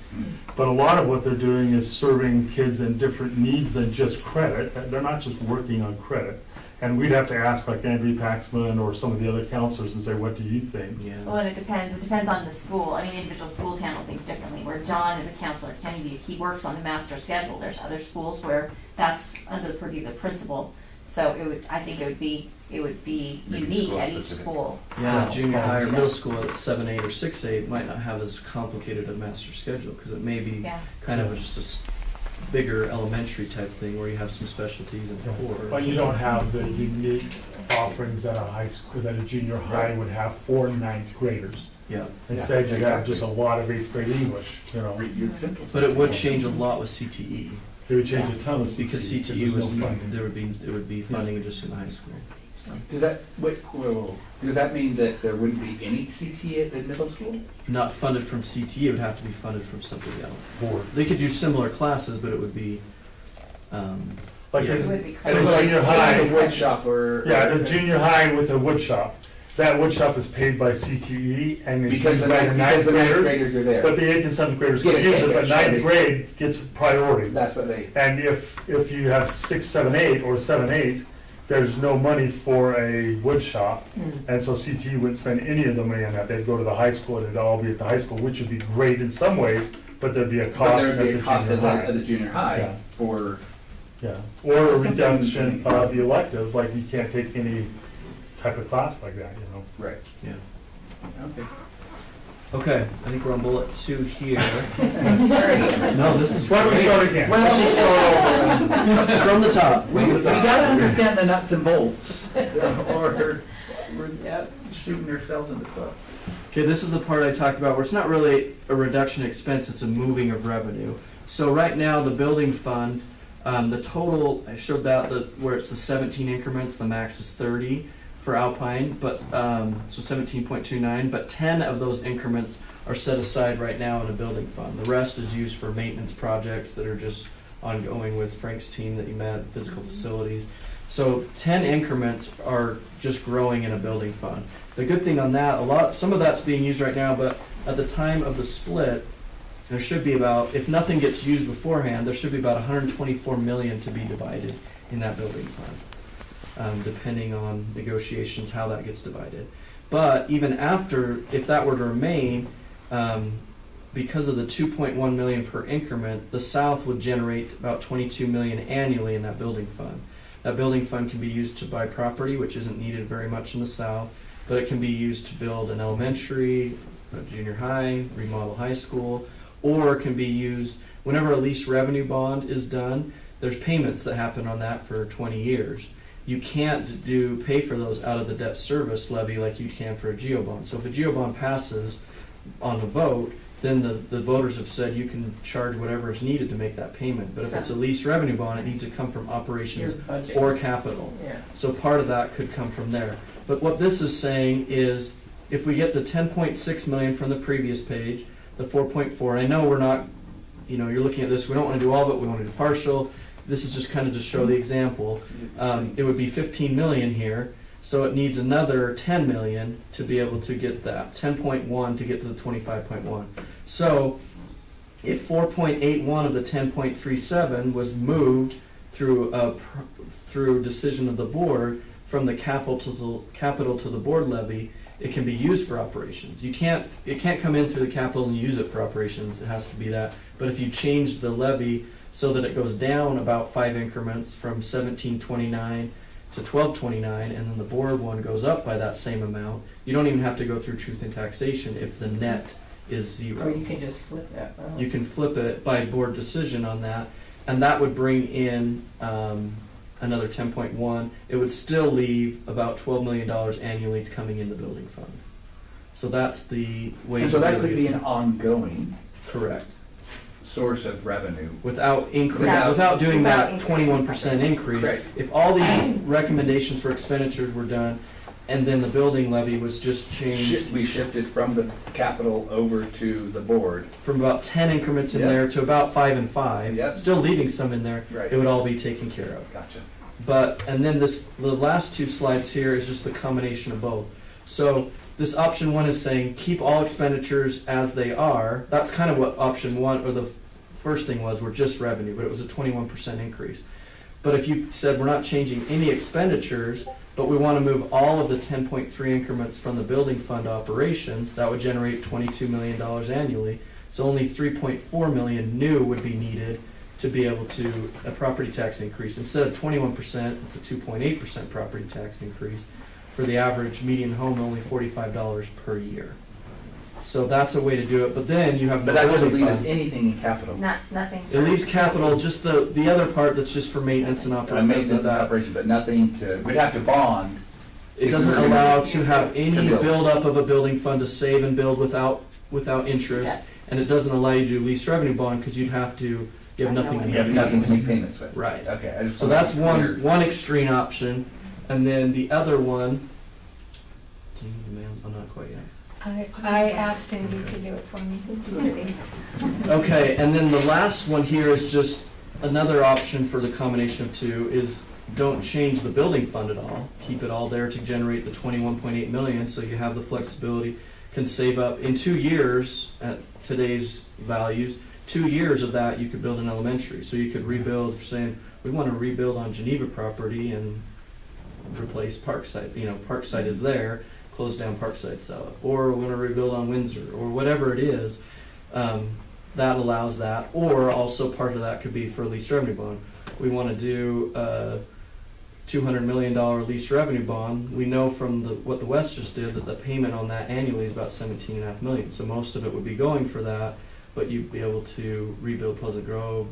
But a lot of what they're doing is serving kids in different needs than just credit. They're not just working on credit. And we'd have to ask like Andy Paxman or some of the other counselors and say, what do you think? Well, and it depends on the school. I mean, individual schools handle things differently. Where John is a counselor at Kennedy, he works on the master schedule. There's other schools where that's under the purview of the principal So I think it would be Maybe unique school at each specific. school. Yeah, junior high or Yeah. middle school at 7-8 or 6-8 might not have as complicated a master schedule, because it may be Yeah. kind of just a bigger elementary type thing where you have some specialties and core. But you don't have the unique offerings that a high school, that a junior high would have for ninth graders. Yeah, Instead, you have just a lot of eighth grade English, you know. You'd simplify. but it would change a lot with CTE, It would change a ton of because CTE, CTE was, there's no funding. it would be funding just in the high school. Does that, does that mean that there wouldn't be any CT at the middle school? Not funded from CTE, it would have to be funded from something else. Board. They could do similar classes, but it would be, Like Yeah. in It would be in a crazy. junior Like high, a wood shop or. yeah, the junior high with a wood shop. That wood shop is paid by CTE and is Because used the by the ninth ninth graders. graders are there. But the eighth and seventh graders Get can a use it, ticket, but sure. ninth grade gets priority. That's what they, And if you have 6, 7, 8, or 7, 8, there's no money for a wood shop. And so CTE wouldn't spend any of the money on that. They'd go to the high school, and it'd all be at the high school, which would be great in some ways, but there'd be a but cost there at would be the a cost junior at high. the junior high Yeah. for, Yeah, or a Something- reduction of the electives, like you can't take any type of class like that, you know? right, yeah. okay. Okay, I think we're on bullet 2 here. Sorry. No, this is Why don't we great. start again? From the top. We gotta understand the nuts and bolts, or we're Yep. shooting ourselves in the foot. Okay, this is the part I talked about where it's not really a reduction in expense, it's a moving of revenue. So right now, the building fund, the total, I showed that, where it's the 17 increments, the max is 30 for Alpine, but, so 17.29, but 10 of those increments are set aside right now in a building fund. The rest is used for maintenance projects that are just ongoing with Frank's team that you met, physical facilities. So 10 increments are just growing in a building fund. The good thing on that, some of that's being used right now, but at the time of the split, there should be about, if nothing gets used beforehand, there should be about 124 million to be divided in that building fund, depending on negotiations, how that gets divided. But even after, if that were to remain, because of the 2.1 million per increment, the South would generate about 22 million annually in that building fund. That building fund can be used to buy property, which isn't needed very much in the South, but it can be used to build an elementary, a junior high, remodel high school, or it can be used whenever a lease revenue bond is done. There's payments that happen on that for 20 years. You can't pay for those out of the debt service levy like you can for a GEO bond. So if a GEO bond passes on a vote, then the voters have said you can charge whatever is needed to make that payment. But if it's a lease revenue bond, it needs to come from Your operations budget. or capital. Yeah. So part of that could come from there. But what this is saying is, if we get the 10.6 million from the previous page, the 4.4, I know we're not, you're looking at this, we don't want to do all of it, we want to do partial. This is just kind of to show the example. It would be 15 million here, so it needs another 10 million to be able to get that, 10.1 to get to the 25.1. So if 4.81 of the 10.37 was moved through decision of the board from the capital to the board levy, it can be used for operations. It can't come in through the capital and use it for operations. It has to be that. But if you change the levy so that it goes down about 5 increments from 1729 to 1229, and then the board one goes up by that same amount, you don't even have to go through truth and taxation if the net is 0. Or you can just flip that. Oh. You can flip it by board decision on that, and that would bring in another 10.1. It would still leave about $12 million annually coming in the building fund. So that's the way. And so that to could get be to- an ongoing correct. source of revenue. Without doing Without that increasing 21% increase. Right. If all these recommendations for expenditures were done, and then the building levy was just changed We shifted from the capital over to the board. from about 10 increments in Yep. there to about 5 and 5, Yep. still leaving some in there, Right. it would all be taken care of. Gotcha. And then the last 2 slides here is just the combination of both. So this option 1 is saying keep all expenditures as they are. That's kind of what option 1 or the first thing were just revenue, but it was a 21% increase. But if you said we're not changing any expenditures, but we want to move all of the 10.3 increments from the building fund operations, that would generate $22 million annually. So only 3.4 million new would be needed to be able to, a property tax increase. Instead of 21%, it's a 2.8% property tax increase. For the average median home, only $45 per year. So that's a way to do it, but then you have. But no that doesn't building leave us fund. anything in capital. Nothing. It leaves capital, just the other part that's just for maintenance and operation. Maintenance and operation, but nothing to, we'd have to bond. It doesn't allow to have any To build. buildup of a building fund to save and build without interest. Yeah. And it doesn't allow you to do lease revenue bond because you have nothing to You have make nothing to payments. make payments with. Right. Okay. I just So wanted that's to be clear. one extreme option. And then the other one, do you need the mail? I'm not quite yet. I asked Cindy to do it for me. Okay, and then the last one here is just another option for the combination of two is don't change the building fund at all. Keep it all there to generate the 21.8 million, so you have the flexibility, can save up in 2 years at today's values. 2 years of that, you could build an elementary. So you could rebuild, saying, we want to rebuild on Geneva property and replace Parkside. You know, Parkside is there, close down Parkside, sell it. Or we're going to rebuild on Windsor, or whatever it is. That allows that. Or also part of that could be for a lease revenue bond. We want to do a $200 million lease revenue bond. We know from what the West just did that the payment on that annually is about $17.5 million. So most of it would be going for that, but you'd be able to rebuild Pleasant Grove,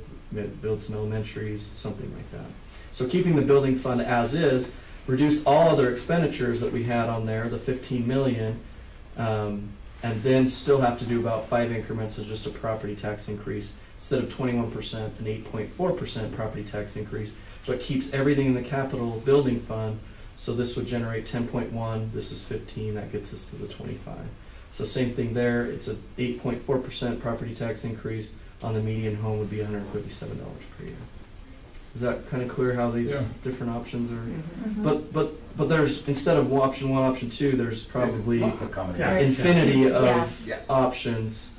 build some elementaries, something like that. So keeping the building fund as is, reduce all other expenditures that we had on there, the 15 million, and then still have to do about 5 increments of just a property tax increase instead of 21%, an 8.4% property tax increase, but keeps everything in the capital building fund. So this would generate 10.1, this is 15, that gets us to the 25. So same thing there, it's a 8.4% property tax increase on the median home would be $157 per year. Is that kind of clear how these different options are? But there's, instead of option 1, option 2, there's probably Lots of combinations. infinity of Yeah. options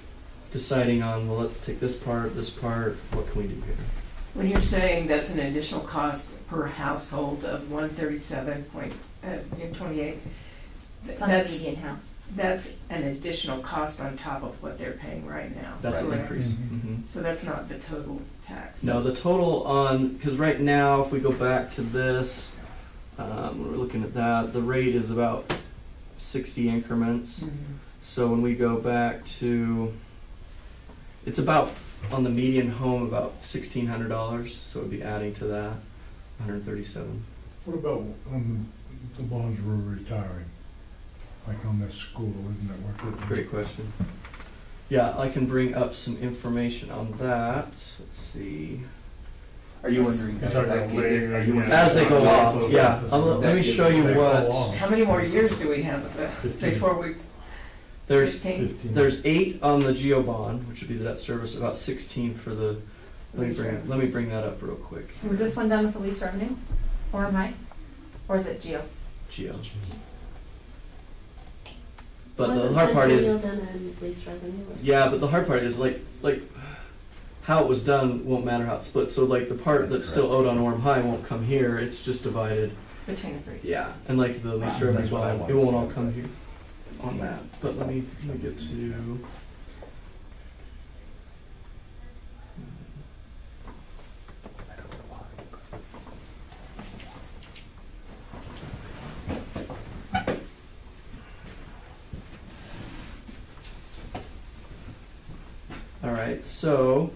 deciding on, well, let's take this part, what can we do here? When you're saying that's an additional cost per household of 137.28, It's on the median house. that's an additional cost on top of what they're paying right now. That's an Correct. increase. Mhm. Mhm. So that's not the total tax. No, the total on, because right now, if we go back to this, we're looking at that, the rate is about 60 increments. Mhm. So when we go back to, it's about, on the median home, about $1,600, so it would be adding to that, 137. What about the bonds we're retiring? Like on this school, isn't that what we're? Great question. Yeah, I can bring up some information on that. Let's see. Are you wondering? You're talking about later, are you wondering- As they go off, yeah. Yeah. Let me show you what. How many more years do we have before we? There's 15? There's 8 on the Geo bond, which would be the debt service, about 16 for the, let me bring that up real quick. Was this one done with the lease revenue? Or am I? Or is it Geo? Geo. But the hard part is, yeah, but the hard part is like how it was done won't matter how it's split. So like the part that's still owed on Orem High won't come here, it's just divided. Between the three. Yeah, and like the lease revenue That's what I bond, it wanted. won't all come here on that. But let me get to. All right, so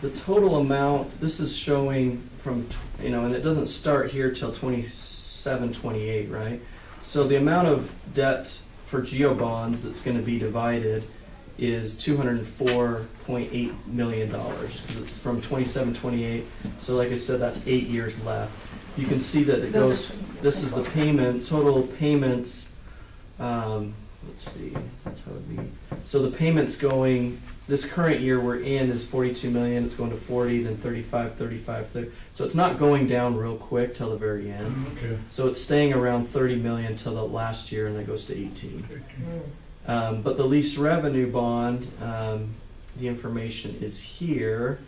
the total amount, this is showing from, and it doesn't start here till 27, 28, right? So the amount of debt for geo bonds that's going to be divided is $204.8 million because it's from 27, 28. So like I said, that's 8 years left. You can see that it goes, this is the payment, total payments, let's see, that's how it would be. So the payments going, this current year we're in is 42 million, it's going to 40, then 35, 35, 30. So it's not going down real quick till the very end. Okay. So it's staying around 30 million till the last year and then goes to 18. But the lease revenue bond, the information is here.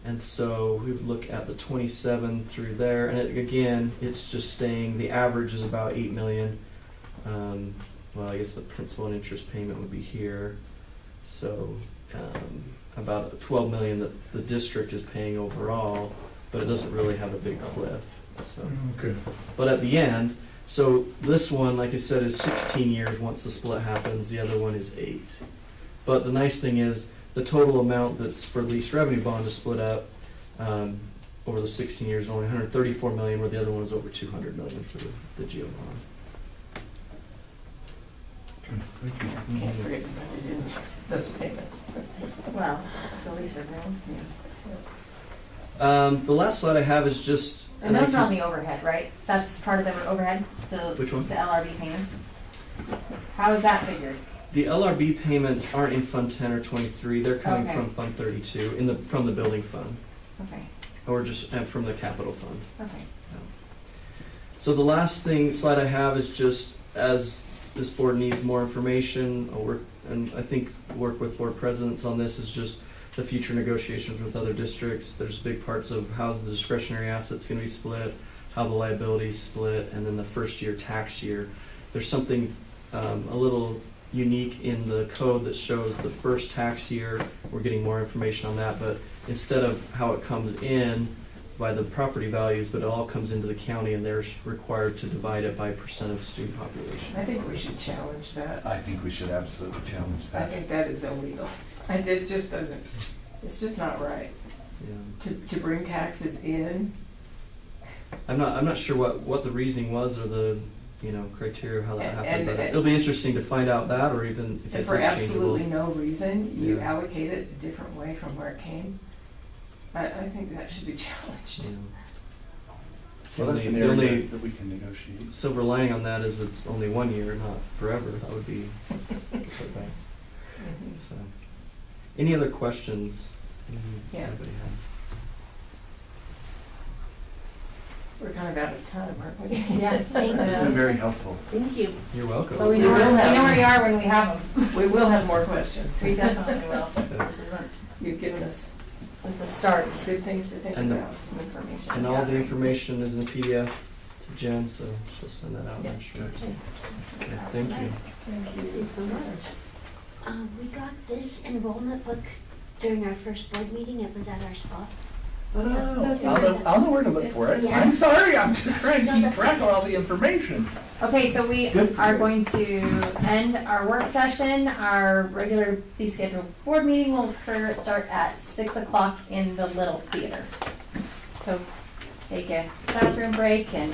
And so we would look at the 27 through there, and again, it's just staying, the average is about 8 million. Well, I guess the principal and interest payment would be here. So about 12 million that the district is paying overall, but it doesn't really have a big cliff. So, Okay. but at the end, so this one, like I said, is 16 years once the split happens. The other one is 8. But the nice thing is the total amount that's for lease revenue bond is split up over the 16 years, only 134 million, where the other one is over 200 million for the GEO bond. Okay, thank you. Can't forget to budget in those payments. Well, the lease agreements, The last slide I have is just. and I those are on can- the overhead, right? That's part of the overhead, the Which one? the LRB payments. How is that figured? The LRB payments aren't in Fund 10 or 23. They're coming Okay. from Fund 32 from the building fund, Okay, or just from the capital fund. okay. So the last slide I have is just as this board needs more information, and I think work with board presidents on this, is just the future negotiations with other districts. There's big parts of how the discretionary assets going to be split, how the liabilities split, and then the first year tax year. There's something a little unique in the code that shows the first tax year. We're getting more information on that, but instead of how it comes in by the property values, but it all comes into the county, and they're required to divide it by percent of student population. I think we should challenge that. I think we should absolutely challenge I that. think that is illegal. It just doesn't, it's just not right. Yeah. To bring taxes in, I'm not sure what the reasoning was or the criteria of how that And- happened, but and- it'll be interesting to find out that, or even if and it's for changeable. absolutely no reason, you Yeah. allocate it a different way from where it came. I think that should be challenged. Yeah. Well, that's an The only area that we can negotiate. silver lining on that is it's only 1 year, not forever. That would be okay. So, any other questions? Yeah. Anybody has? We're kind of out of time, aren't we? Yeah. It's been very helpful. Thank you. You're welcome. But we We know will have- where you are when we have them. We will have more questions. We definitely will. This isn't, You've given us this is the start. good things to think And the- about, some information. And all the Yeah. information is in the PDF to Jen, so she'll send that out, I'm sure. Yeah, thank you. Thank you so much. We got this enrollment book during our first board meeting. It was at our spot. I'll know where to look for it. Yeah. I'm sorry, I'm just trying to No, keep that's track of okay. all the information. Okay, so we Good for are you. going to end our work session. Our regular fee scheduled board meeting will start at 6 o'clock in the Little Theater. So take a bathroom break and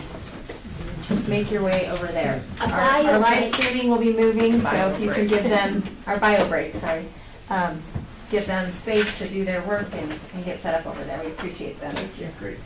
make your way over there. A Our bio live break. streaming will be moving, so Bio if you can break. give them, our bio break, sorry. Give them space to do their work and get set up over there. We appreciate them. Thank you. Great.